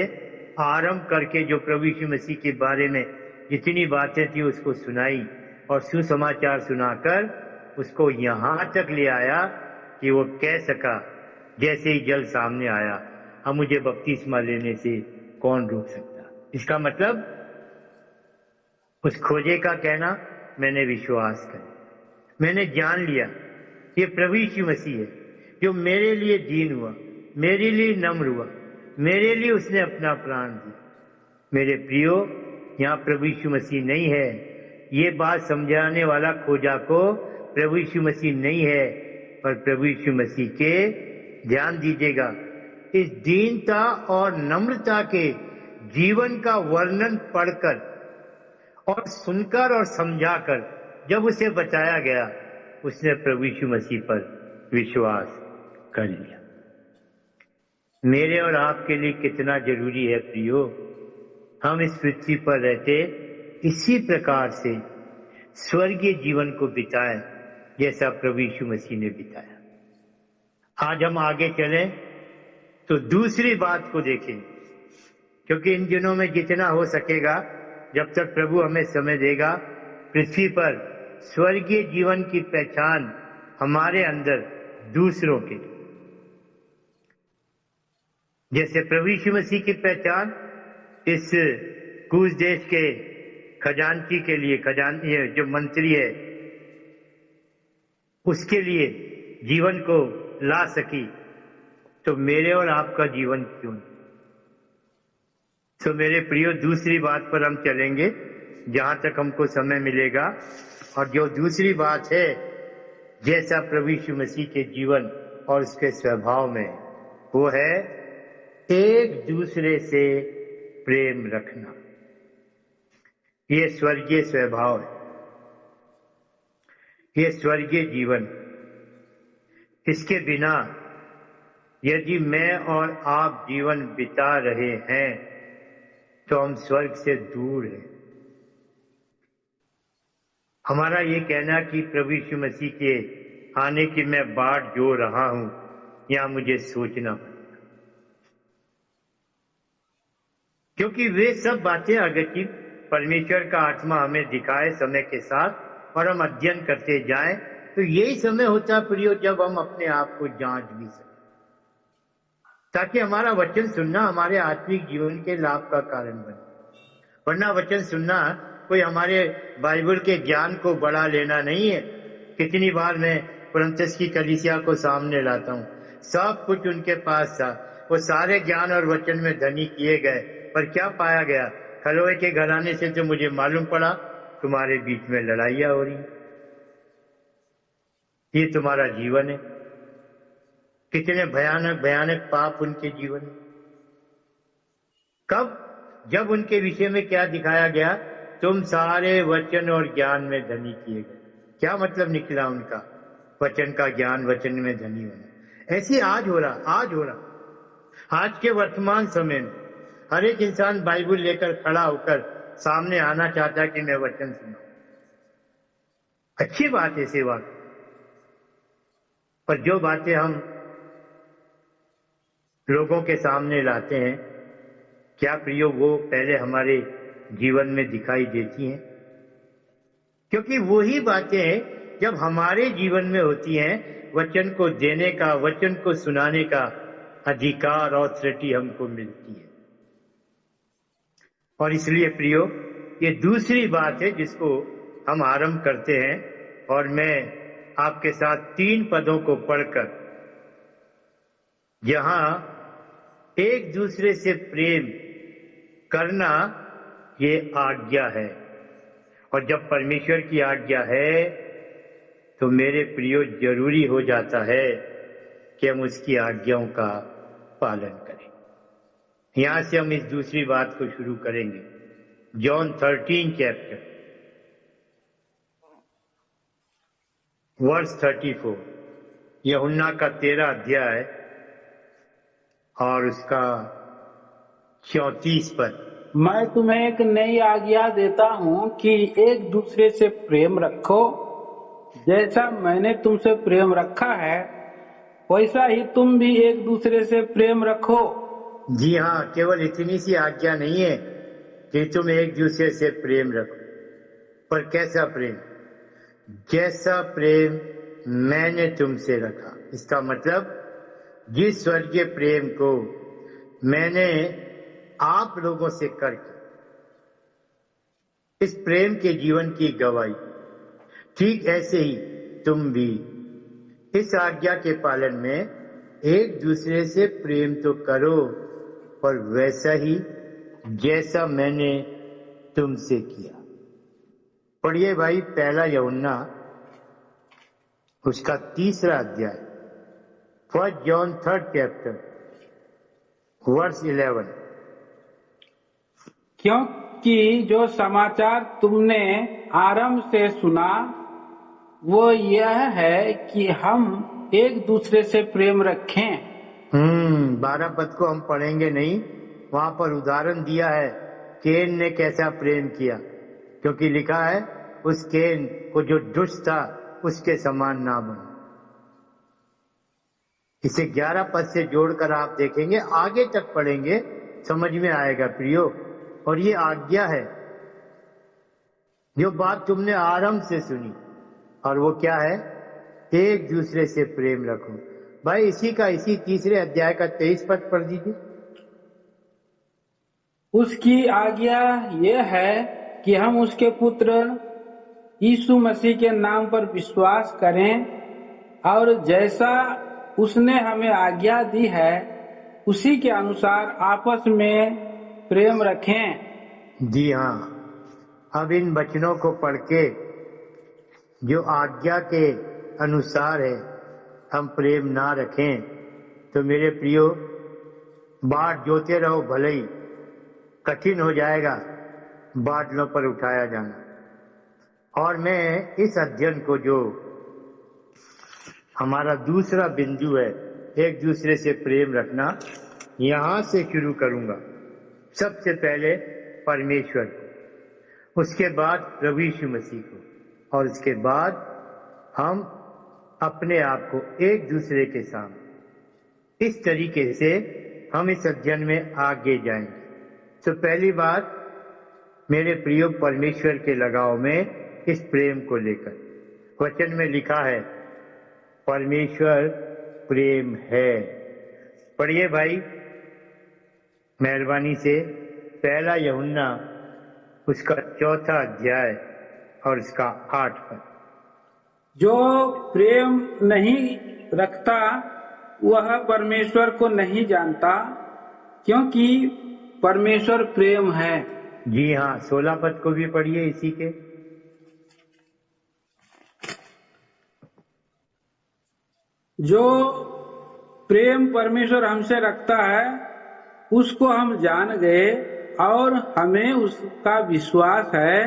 आरंभ करके जो प्रभु यीशु मसीह के बारे में जितनी बातें थी उसको सुनाई, और सुसमाचार सुनाकर उसको यहां तक ले आया कि वो कह सका, जैसे ही जल सामने आया, अब मुझे बपतिस्मा लेने से कौन रोक सकता। इसका मतलब उस खोजे का कहना, मैंने विश्वास कर, मैंने जान लिया ये प्रभु यीशु मसीह है जो मेरे लिए दीन हुआ, मेरे लिए नम्र हुआ, मेरे लिए उसने अपना प्राण दिया। मेरे प्रियो, यहाँ प्रभु यीशु मसीह नहीं है। ये बात समझाने वाला खोजा को प्रभु यीशु मसीह नहीं है, पर प्रभु यीशु मसीह के, ध्यान दीजिएगा, इस दीनता और नम्रता के जीवन का वर्णन पढ़कर और सुनकर और समझाकर जब उसे बताया गया, उसने प्रभु यीशु मसीह पर विश्वास कर लिया। मेरे और आपके लिए कितना जरूरी है प्रियो, हम इस पृथ्वी पर रहते इसी प्रकार से स्वर्गीय जीवन को बिताएं जैसा प्रभु यीशु मसीह ने बिताया। आज हम आगे चलें तो दूसरी बात को देखें, क्योंकि इन दिनों में जितना हो सकेगा, जब तक प्रभु हमें समय देगा, पृथ्वी पर स्वर्गीय जीवन की पहचान हमारे अंदर दूसरों के लिए, जैसे प्रभु यीशु मसीह की पहचान इस कूश देश के खजांची के लिए, खजांची जो मंत्री है उसके लिए जीवन को ला सकी, तो मेरे और आपका जीवन क्यों नहीं? तो मेरे प्रियो, दूसरी बात पर हम चलेंगे जहां तक हमको समय मिलेगा, और जो दूसरी बात है जैसा प्रभु यीशु मसीह के जीवन और उसके स्वभाव में, वो है एक दूसरे से प्रेम रखना। ये स्वर्गीय स्वभाव है, ये स्वर्गीय जीवन। इसके बिना यदि मैं और आप जीवन बिता रहे हैं तो हम स्वर्ग से दूर हैं। हमारा ये कहना कि प्रभु यीशु मसीह के आने की मैं बाट जो रहा हूं, यहां मुझे सोचना पड़ेगा, क्योंकि वे सब बातें अगर कि परमेश्वर का आत्मा हमें दिखाए समय के साथ और हम अध्ययन करते जाएं, तो यही समय होता है प्रियो जब हम अपने आप को जांच भी सकें, ताकि हमारा वचन सुनना हमारे आत्मिक जीवन के लाभ का कारण बने। वरना वचन सुनना कोई हमारे बाइबल के ज्ञान को बढ़ा लेना नहीं है। कितनी बार मैं कुरिन्थस की कलीसिया को सामने लाता हूं, सब कुछ उनके पास था, वो सारे ज्ञान और वचन में धनी किए गए, पर क्या पाया गया? खलोए के घराने से तो मुझे मालूम पड़ा तुम्हारे बीच में लड़ाइयां हो रही, ये तुम्हारा जीवन है। कितने भयानक भयानक पाप उनके जीवन में। कब? जब उनके विषय में क्या दिखाया गया? तुम सारे वचन और ज्ञान में धनी किए गए। क्या मतलब निकला उनका? वचन का ज्ञान, वचन में धनी होना। ऐसी आज हो रहा। आज के वर्तमान समय में हर एक इंसान बाइबल लेकर खड़ा होकर सामने आना चाहता है कि मैं वचन सुनाऊं। अच्छी बात है सेवा, पर जो बातें हम लोगों के सामने लाते हैं, क्या प्रियो वो पहले हमारे जीवन में दिखाई देती हैं? क्योंकि वही बातें जब हमारे जीवन में होती हैं, वचन को देने का, वचन को सुनाने का अधिकार, ऑथोरिटी हमको मिलती है। और इसलिए प्रियो, ये दूसरी बात है जिसको हम आरंभ करते हैं, और मैं आपके साथ 3 पदों को पढ़कर, जहां एक दूसरे से प्रेम करना ये आज्ञा है, और जब परमेश्वर की आज्ञा है तो मेरे प्रियो जरूरी हो जाता है कि हम उसकी आज्ञाओं का पालन करें। यहां से हम इस दूसरी बात को शुरू करेंगे। जॉन 13 चैप्टर वर्स 34, यूहन्ना का 13 अध्याय और उसका 34 पद। मैं तुम्हें एक नई आज्ञा देता हूँ कि एक दूसरे से प्रेम रखो। जैसा मैंने तुमसे प्रेम रखा है वैसा ही तुम भी एक दूसरे से प्रेम रखो। जी हाँ, केवल इतनी सी आज्ञा नहीं है कि तुम एक दूसरे से प्रेम रखो, पर कैसा प्रेम? जैसा प्रेम मैंने तुमसे रखा। इसका मतलब जिस स्वर्गीय प्रेम को मैंने आप लोगों से करके इस प्रेम के जीवन की गवाही, ठीक ऐसे ही तुम भी इस आज्ञा के पालन में एक दूसरे से प्रेम तो करो, पर वैसा ही जैसा मैंने तुमसे किया। पढ़िए भाई, 1 यूहन्ना उसका 3 अध्याय, 1 जॉन 3 चैप्टर वर्स 11। क्योंकि जो समाचार तुमने आरंभ से सुना वो यह है कि हम एक दूसरे से प्रेम रखें। 12 पद को हम पढ़ेंगे नहीं, वहां पर उदाहरण दिया है केन ने कैसा प्रेम किया, क्योंकि लिखा है उस केन को जो दुष्ट था उसके समान ना बनो। इसे 11 पद से जोड़कर आप देखेंगे, आगे तक पढ़ेंगे, समझ में आएगा प्रियो। और ये आज्ञा है जो बात तुमने आरंभ से सुनी, और वो क्या है? एक दूसरे से प्रेम रखो। भाई इसी 3 अध्याय का 23 पद पढ़ दीजिए। उसकी आज्ञा यह है कि हम उसके पुत्र यीशु मसीह के नाम पर विश्वास करें और जैसा उसने हमें आज्ञा दी है उसी के अनुसार आपस में प्रेम रखें। जी हाँ, अब इन वचनों को पढ़ के जो आज्ञा के अनुसार है हम प्रेम ना रखें तो मेरे प्रियो, बाट जोते रहो, भले ही कठिन हो जाएगा बादलों पर उठाया जाना। और मैं इस अध्ययन को, जो हमारा दूसरा बिंदु है एक दूसरे से प्रेम रखना, यहां से शुरू करूंगा। सबसे पहले परमेश्वर को, उसके बाद प्रभु यीशु मसीह को, और उसके बाद हम अपने आप को एक दूसरे के सामने। इस तरीके से हम इस अध्ययन में आगे जाएंगे। तो पहली बात मेरे प्रियो, परमेश्वर के लगाव में इस प्रेम को लेकर वचन में लिखा है परमेश्वर प्रेम है। पढ़िए भाई मेहरबानी से 1 यूहन्ना उसका 4 अध्याय और उसका 8 पद। जो प्रेम नहीं रखता वह परमेश्वर को नहीं जानता, क्योंकि परमेश्वर प्रेम है। जी हाँ, 16 पद को भी पढ़िए इसी के। जो प्रेम परमेश्वर हमसे रखता है उसको हम जान गए और हमें उसका विश्वास है।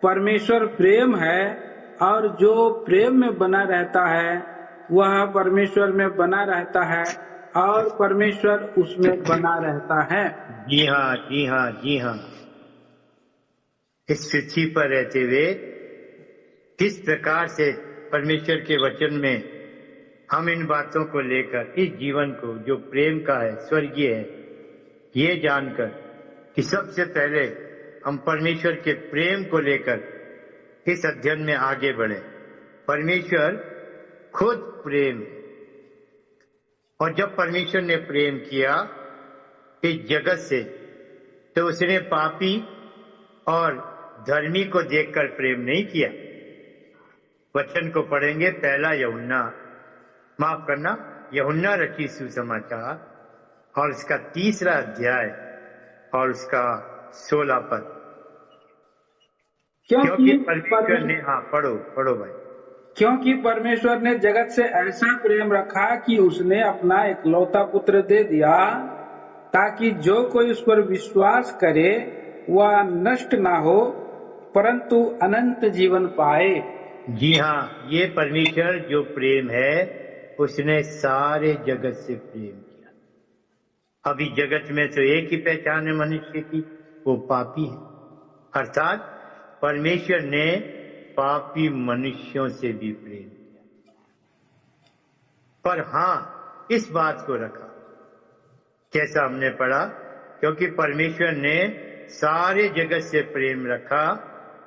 परमेश्वर प्रेम है और जो प्रेम में बना रहता है वह परमेश्वर में बना रहता है और परमेश्वर उसमें बना रहता है। जी हाँ, जी हाँ, जी हाँ। इस पृथ्वी पर रहते हुए किस प्रकार से परमेश्वर के वचन में हम इन बातों को लेकर इस जीवन को, जो प्रेम का है, स्वर्गीय है, ये जानकर कि सबसे पहले हम परमेश्वर के प्रेम को लेकर इस अध्ययन में आगे बढ़े। परमेश्वर खुद प्रेम है, और जब परमेश्वर ने प्रेम किया इस जगत से, तो उसने पापी और धर्मी को देखकर प्रेम नहीं किया। वचन को पढ़ेंगे, पहला यूहन्ना, माफ करना, यूहन्ना रचित सुसमाचार और इसका 3 अध्याय और उसका 16 पद। क्योंकि परमेश्वर ने, हाँ पढ़ो भाई। क्योंकि परमेश्वर ने जगत से ऐसा प्रेम रखा कि उसने अपना इकलौता पुत्र दे दिया, ताकि जो कोई उस पर विश्वास करे वह नष्ट ना हो परंतु अनंत जीवन पाए। जी हाँ, ये परमेश्वर जो प्रेम है उसने सारे जगत से प्रेम किया। अभी जगत में तो एक ही पहचान है मनुष्य की, वो पापी है। अर्थात परमेश्वर ने पापी मनुष्यों से भी प्रेम किया, पर हाँ इस बात को रखा, कैसा हमने पढ़ा, क्योंकि परमेश्वर ने सारे जगत से प्रेम रखा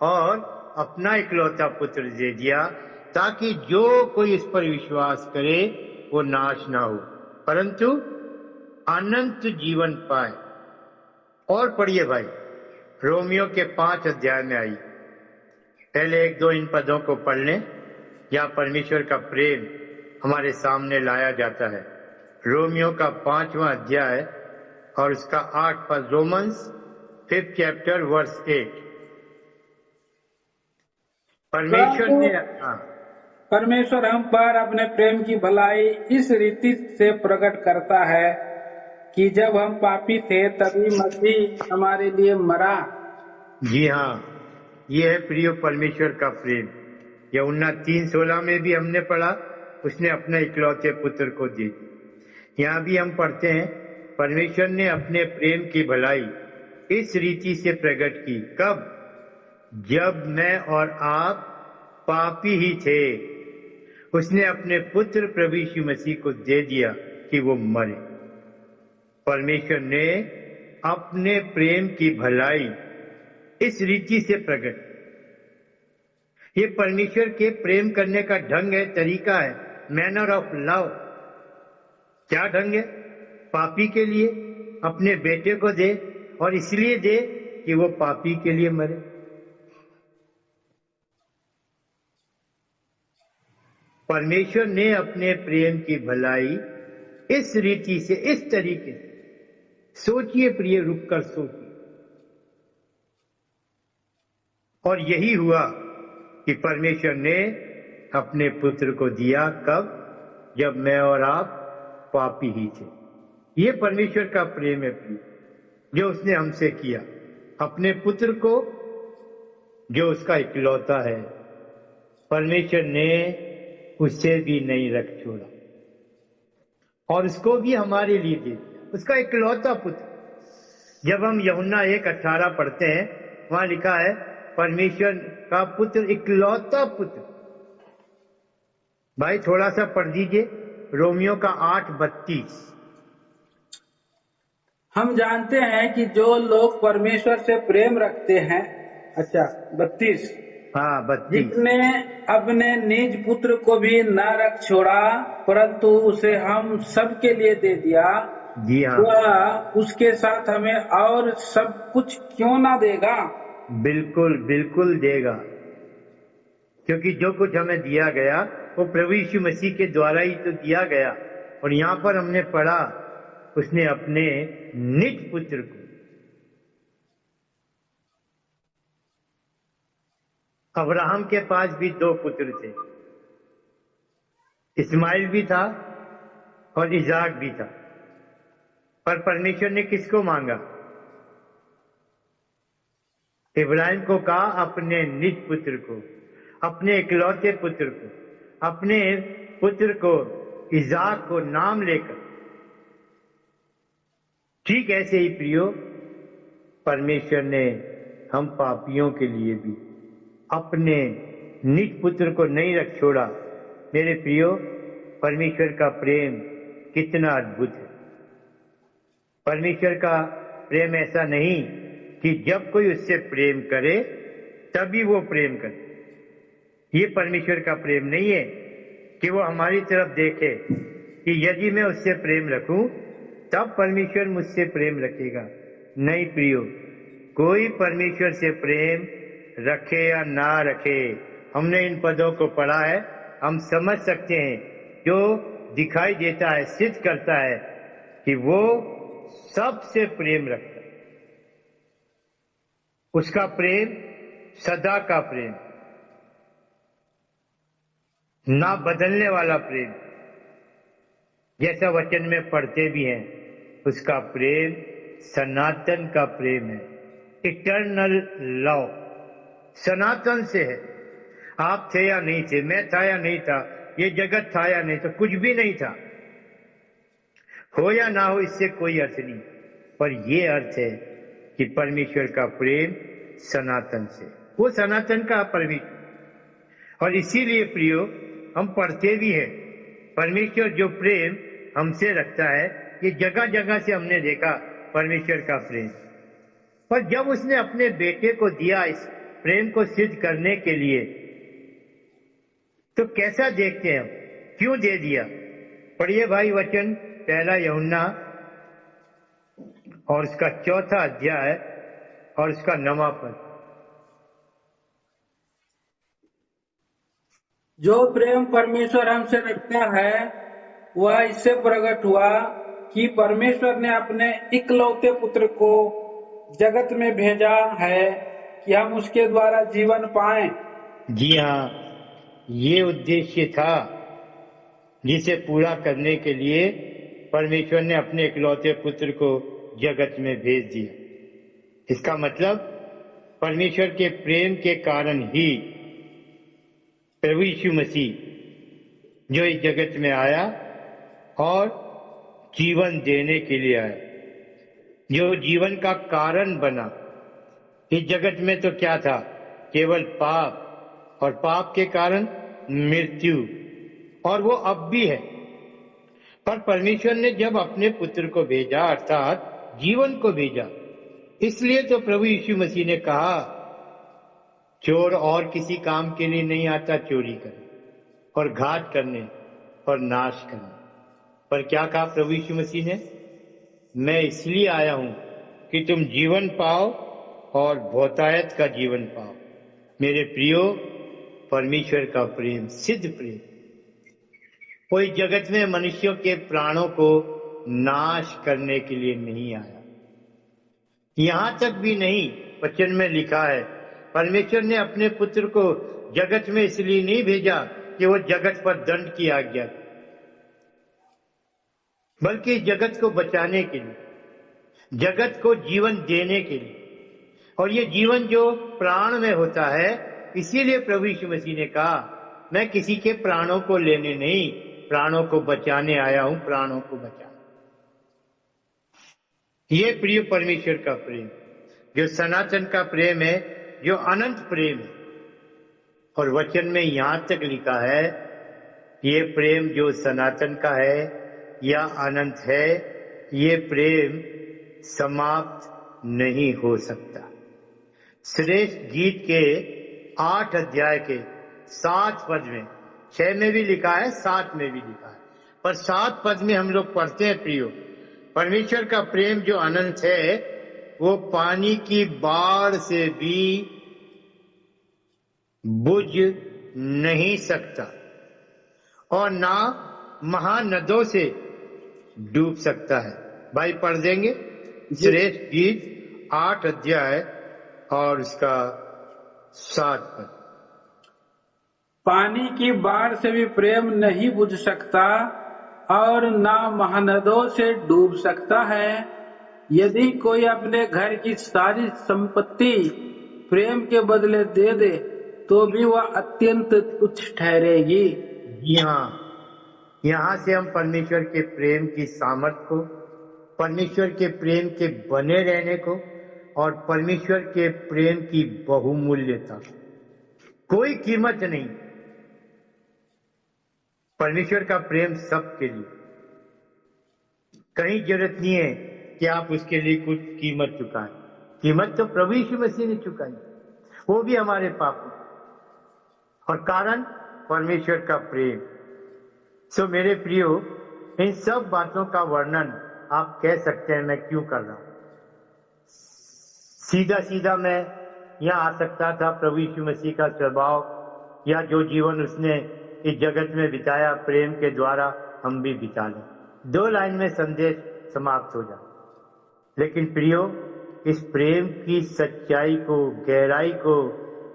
और अपना इकलौता पुत्र दे दिया, ताकि जो कोई इस पर विश्वास करे वो नाश ना हो परंतु अनंत जीवन पाए। और पढ़िए भाई, रोमियो के 5 अध्याय में आई। पहले 1-2 इन पदों को पढ़ लें, जहाँ परमेश्वर का प्रेम हमारे सामने लाया जाता है। रोमियो का 5वां अध्याय और उसका 8 पद, रोमन्स 5th चैप्टर वर्स 8। परमेश्वर हम पर अपने प्रेम की भलाई इस रीति से प्रकट करता है कि जब हम पापी थे तभी मसीह हमारे लिए मरा। जी हाँ, ये है प्रिय परमेश्वर का प्रेम। यूहन्ना 3:16 में भी हमने पढ़ा, उसने अपने इकलौते पुत्र को दे दिया। यहाँ भी हम पढ़ते हैं, परमेश्वर ने अपने प्रेम की भलाई इस रीति से प्रकट की। कब? जब मैं और आप पापी ही थे, उसने अपने पुत्र प्रभु यीशु मसीह को दे दिया कि वो मरे। परमेश्वर ने अपने प्रेम की भलाई इस रीति से प्रकट, ये परमेश्वर के प्रेम करने का ढंग है, तरीका है, मैनर ऑफ लव। क्या ढंग है? पापी के लिए अपने बेटे को दे, और इसलिए दे कि वो पापी के लिए मरे। परमेश्वर ने अपने प्रेम की भलाई इस रीति से, इस तरीके से, सोचिए प्रिय, रुक कर सोचिए। और यही हुआ कि परमेश्वर ने अपने पुत्र को दिया। कब? जब मैं और आप पापी ही थे। ये परमेश्वर का प्रेम है प्रिय, जो उसने हमसे किया। अपने पुत्र को, जो उसका इकलौता है, परमेश्वर ने उससे भी नहीं रख छोड़ा और उसको भी हमारे लिए दे दिया, उसका इकलौता पुत्र। जब हम यूहन्ना 1:18 पढ़ते हैं, वहां लिखा है परमेश्वर का पुत्र, इकलौता पुत्र। भाई थोड़ा सा पढ़ दीजिए, रोमियो का 8:32। हम जानते हैं कि जो लोग परमेश्वर से प्रेम रखते हैं, अच्छा 32, हाँ 32, जिसने अपने निज पुत्र को भी न रख छोड़ा परंतु उसे हम सबके लिए दे दिया, जी हाँ, वह उसके साथ हमें और सब कुछ क्यों ना देगा? बिल्कुल बिल्कुल देगा, क्योंकि जो कुछ हमें दिया गया वो प्रभु यीशु मसीह के द्वारा ही तो दिया गया। और यहाँ पर हमने पढ़ा, उसने अपने निज पुत्र को, अब्राहम के पास भी 2 पुत्र थे, इस्माइल भी था और इजाक भी था, पर परमेश्वर ने किसको मांगा? इब्राहिम को कहा अपने निज पुत्र को, अपने इकलौते पुत्र को, अपने पुत्र को इजाक को नाम लेकर। ठीक ऐसे ही प्रियो, परमेश्वर ने हम पापियों के लिए भी अपने निज पुत्र को नहीं रख छोड़ा। मेरे प्रियो, परमेश्वर का प्रेम कितना अद्भुत है। परमेश्वर का प्रेम ऐसा नहीं कि जब कोई उससे प्रेम करे तभी वो प्रेम करे। ये परमेश्वर का प्रेम नहीं है कि वो हमारी तरफ देखे कि यदि मैं उससे प्रेम रखूं तब परमेश्वर मुझसे प्रेम रखेगा। नहीं प्रियो, कोई परमेश्वर से प्रेम रखे या ना रखे, हमने इन पदों को पढ़ा है, हम समझ सकते हैं। जो दिखाई देता है सिद्ध करता है कि वो सबसे प्रेम रखता है। उसका प्रेम सदा का प्रेम, ना बदलने वाला प्रेम, जैसा वचन में पढ़ते भी हैं। उसका प्रेम सनातन का प्रेम है, इटर्नल लव, सनातन से है। आप थे या नहीं थे, मैं था या नहीं था, ये जगत था या नहीं था, कुछ भी नहीं था, हो या ना हो इससे कोई अर्थ नहीं, पर ये अर्थ है कि परमेश्वर का प्रेम सनातन से, वो सनातन का परमेश्वर। और इसीलिए प्रियो हम पढ़ते भी हैं, परमेश्वर जो प्रेम हमसे रखता है, ये जगह जगह से हमने देखा परमेश्वर का प्रेम। पर जब उसने अपने बेटे को दिया इस प्रेम को सिद्ध करने के लिए, तो कैसा देखते हैं हम, क्यों दे दिया? पढ़िए भाई वचन, पहला यूहन्ना और उसका 4वां अध्याय और उसका 9वां पद। जो प्रेम परमेश्वर हमसे रखता है वह इससे प्रकट हुआ कि परमेश्वर ने अपने इकलौते पुत्र को जगत में भेजा है कि हम उसके द्वारा जीवन पाएं। जी हाँ, ये उद्देश्य था जिसे पूरा करने के लिए परमेश्वर ने अपने इकलौते पुत्र को जगत में भेज दिया। इसका मतलब परमेश्वर के प्रेम के कारण ही प्रभु यीशु मसीह जो इस जगत में आया और जीवन देने के लिए आया, जो जीवन का कारण बना। इस जगत में तो क्या था, केवल पाप, और पाप के कारण मृत्यु, और वो अब भी है। पर परमेश्वर ने जब अपने पुत्र को भेजा, अर्थात जीवन को भेजा, इसलिए तो प्रभु यीशु मसीह ने कहा, चोर और किसी काम के लिए नहीं आता, चोरी करने और घात करने और नाश करने। पर क्या कहा प्रभु यीशु मसीह ने? मैं इसलिए आया हूं कि तुम जीवन पाओ और बहुतायत का जीवन पाओ। मेरे प्रियो, परमेश्वर का प्रेम, सिद्ध प्रेम, कोई जगत में मनुष्यों के प्राणों को नाश करने के लिए नहीं आया। यहां तक भी नहीं, वचन में लिखा है परमेश्वर ने अपने पुत्र को जगत में इसलिए नहीं भेजा कि वो जगत पर दंड की आज्ञा, बल्कि जगत को बचाने के लिए, जगत को जीवन देने के लिए। और ये जीवन जो प्राण में होता है, इसीलिए प्रभु यीशु मसीह ने कहा, मैं किसी के प्राणों को लेने नहीं, प्राणों को बचाने आया हूं, प्राणों को बचाने। ये प्रिय परमेश्वर का प्रेम, जो सनातन का प्रेम है, जो अनंत प्रेम है। और वचन में यहां तक लिखा है, ये प्रेम जो सनातन का है या अनंत है, ये प्रेम समाप्त नहीं हो सकता। श्रेष्ठ गीत के 8 अध्याय के 7 पद में, 6 में भी लिखा है, 7 में भी लिखा है, पर 7 पद में हम लोग पढ़ते हैं, प्रियो, परमेश्वर का प्रेम जो अनंत है, वो पानी की बाढ़ से भी बुझ नहीं सकता और ना महानदों से डूब सकता है। भाई पढ़ देंगे श्रेष्ठ गीत 8 अध्याय और उसका 7 पद। पानी की बाढ़ से भी प्रेम नहीं बुझ सकता और ना महानदों से डूब सकता है। यदि कोई अपने घर की सारी संपत्ति प्रेम के बदले दे दे तो भी वह अत्यंत तुच्छ ठहरेगी। जी हाँ, यहाँ से हम परमेश्वर के प्रेम की सामर्थ्य को, परमेश्वर के प्रेम के बने रहने को और परमेश्वर के प्रेम की बहुमूल्यता, कोई कीमत नहीं, परमेश्वर का प्रेम सबके लिए, कहीं जरूरत नहीं है कि आप उसके लिए कुछ कीमत चुकाएं। कीमत तो प्रभु यीशु मसीह ने चुकाई, वो भी हमारे पापों। और कारण परमेश्वर का प्रेम। सो मेरे प्रियो, इन सब बातों का वर्णन आप कह सकते हैं मैं क्यों कर रहा हूं। सीधा सीधा मैं यहाँ आ सकता था प्रभु यीशु मसीह का स्वभाव या जो जीवन उसने इस जगत में बिताया प्रेम के द्वारा हम भी बिता लें, 2 लाइन में संदेश समाप्त हो जाए। लेकिन प्रियो, इस प्रेम की सच्चाई को, गहराई को,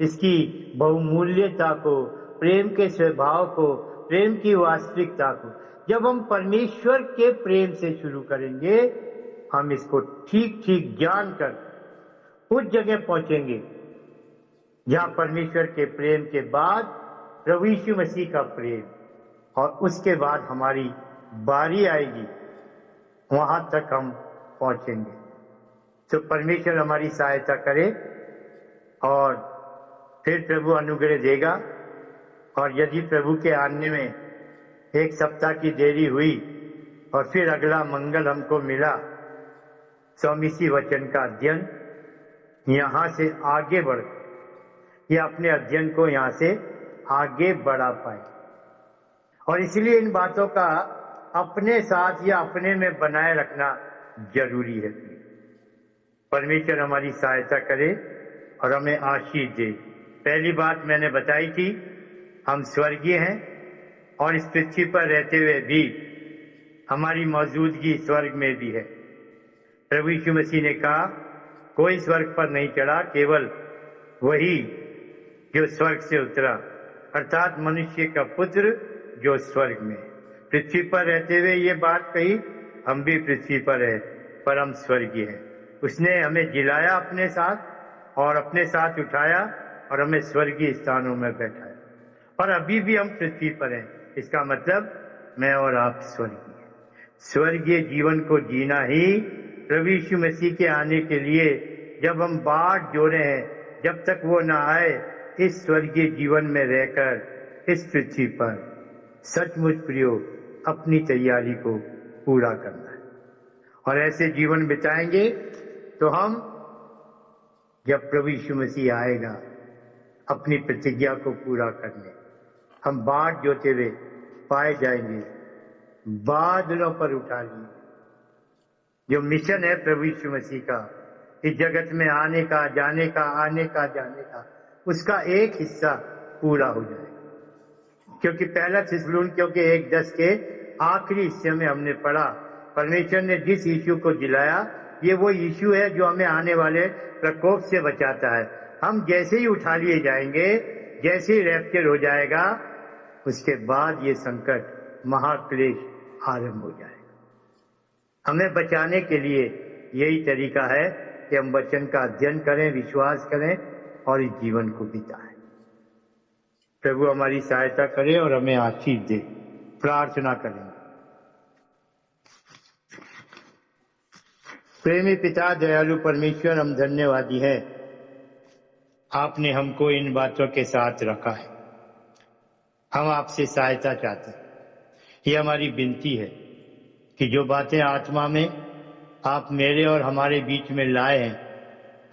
इसकी बहुमूल्यता को, प्रेम के स्वभाव को, प्रेम की वास्तविकता को जब हम परमेश्वर के प्रेम से शुरू करेंगे, हम इसको ठीक ठीक जानकर उस जगह पहुंचेंगे जहां परमेश्वर के प्रेम के बाद प्रभु यीशु मसीह का प्रेम, और उसके बाद हमारी बारी आएगी, वहां तक हम पहुंचेंगे। तो परमेश्वर हमारी सहायता करे और फिर प्रभु अनुग्रह देगा। और यदि प्रभु के आने में 1 सप्ताह की देरी हुई और फिर अगला मंगल हमको मिला, स्वामी इसी वचन का अध्ययन यहां से आगे बढ़ या अपने अध्ययन को यहां से आगे बढ़ा पाए। और इसलिए इन बातों का अपने साथ या अपने में बनाए रखना जरूरी है। परमेश्वर हमारी सहायता करे और हमें आशीष दे। पहली बात मैंने बताई थी, हम स्वर्गीय हैं और इस पृथ्वी पर रहते हुए भी हमारी मौजूदगी स्वर्ग में भी है। प्रभु यीशु मसीह ने कहा, कोई स्वर्ग पर नहीं चढ़ा, केवल वही जो स्वर्ग से उतरा, अर्थात मनुष्य का पुत्र जो स्वर्ग में। पृथ्वी पर रहते हुए ये बात कही, हम भी पृथ्वी पर है पर हम स्वर्गीय हैं। उसने हमें जिलाया अपने साथ और अपने साथ उठाया और हमें स्वर्गीय स्थानों में बैठाया। और अभी भी हम पृथ्वी पर हैं, इसका मतलब मैं और आप स्वर्गीय हैं। स्वर्गीय जीवन को जीना ही प्रभु यीशु मसीह के आने के लिए जब हम बाट जोड़े हैं, जब तक वो ना आए, इस स्वर्गीय जीवन में रहकर इस पृथ्वी पर सचमुच प्रियो अपनी तैयारी को पूरा करना है। और ऐसे जीवन बिताएंगे तो हम, जब प्रभु यीशु मसीह आएगा अपनी प्रतिज्ञा को पूरा करने, हम बाट जोते हुए पाए जाएंगे, बादलों पर उठा लिए। जो मिशन है प्रभु यीशु मसीह का, इस जगत में आने का, जाने का, आने का, जाने का, उसका एक हिस्सा पूरा हो जाएगा। क्योंकि पहला थिस्सलुनीकियों के 1:10 के आखिरी हिस्से में हमने पढ़ा, परमेश्वर ने जिस यीशु को जिलाया, ये वो यीशु है जो हमें आने वाले प्रकोप से बचाता है। हम जैसे ही उठा लिए जाएंगे, जैसे ही रैप्चर हो जाएगा, उसके बाद ये संकट महाक्लेश आरंभ हो जाएगा। हमें बचाने के लिए यही तरीका है कि हम वचन का अध्ययन करें, विश्वास करें और इस जीवन को बिताएं। प्रभु हमारी सहायता करे और हमें आशीष दे। प्रार्थना करेंगे। प्रेमी पिता, दयालु परमेश्वर, हम धन्यवादी हैं, आपने हमको इन बातों के साथ रखा है। हम आपसे सहायता चाहते हैं। ये हमारी विनती है कि जो बातें आत्मा में आप मेरे और हमारे बीच में लाए हैं,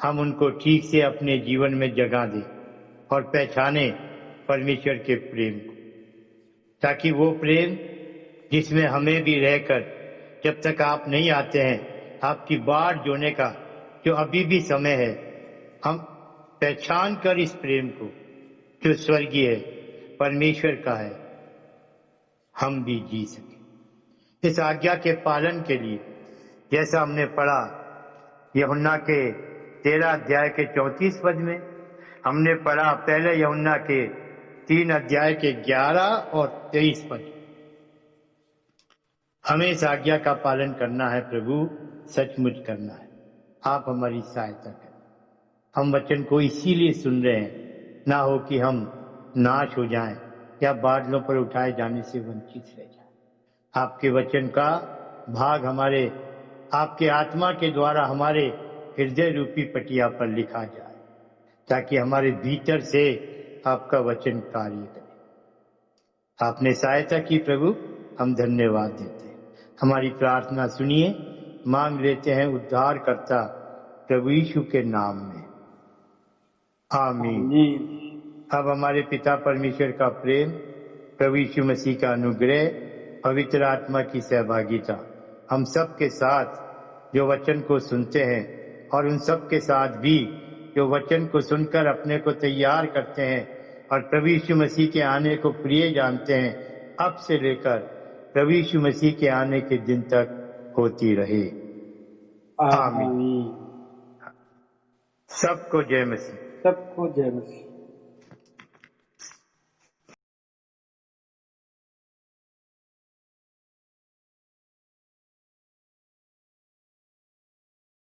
हम उनको ठीक से अपने जीवन में जगा दें और पहचाने परमेश्वर के प्रेम को, ताकि वो प्रेम जिसमें हमें भी रहकर जब तक आप नहीं आते हैं, आपकी बाट जोड़ने का जो अभी भी समय है, हम पहचान कर इस प्रेम को जो स्वर्गीय है, परमेश्वर का है, हम भी जी सके। इस आज्ञा के पालन के लिए जैसा हमने पढ़ा यूहन्ना के 13 अध्याय के 34 पद में, हमने पढ़ा पहले यूहन्ना के 3 अध्याय के 11 और 23 पद। हमें इस आज्ञा का पालन करना है प्रभु, सचमुच करना है। आप हमारी सहायता करें। हम वचन को इसीलिए सुन रहे हैं, ना हो कि हम नाश हो जाएं या बादलों पर उठाए जाने से वंचित रह जाएं। आपके वचन का भाग हमारे आपके आत्मा के द्वारा हमारे हृदय रूपी पटिया पर लिखा जाए, ताकि हमारे भीतर से आपका वचन कार्य करे। आपने सहायता की प्रभु, हम धन्यवाद देते हैं। हमारी प्रार्थना सुनिए, मांग लेते हैं उद्धारकर्ता प्रभु यीशु के नाम में, आमीन। अब हमारे पिता परमेश्वर का प्रेम, प्रभु यीशु मसीह का अनुग्रह, पवित्र आत्मा की सहभागिता हम सब के साथ जो वचन को सुनते हैं और उन सब के साथ भी जो वचन को सुनकर अपने को तैयार करते हैं और प्रभु यीशु मसीह के आने को प्रिय जानते हैं, अब से लेकर प्रभु यीशु मसीह के आने के दिन तक होती रहे। आमीन। आमीन। सबको जय मसीह। सबको जय मसीह।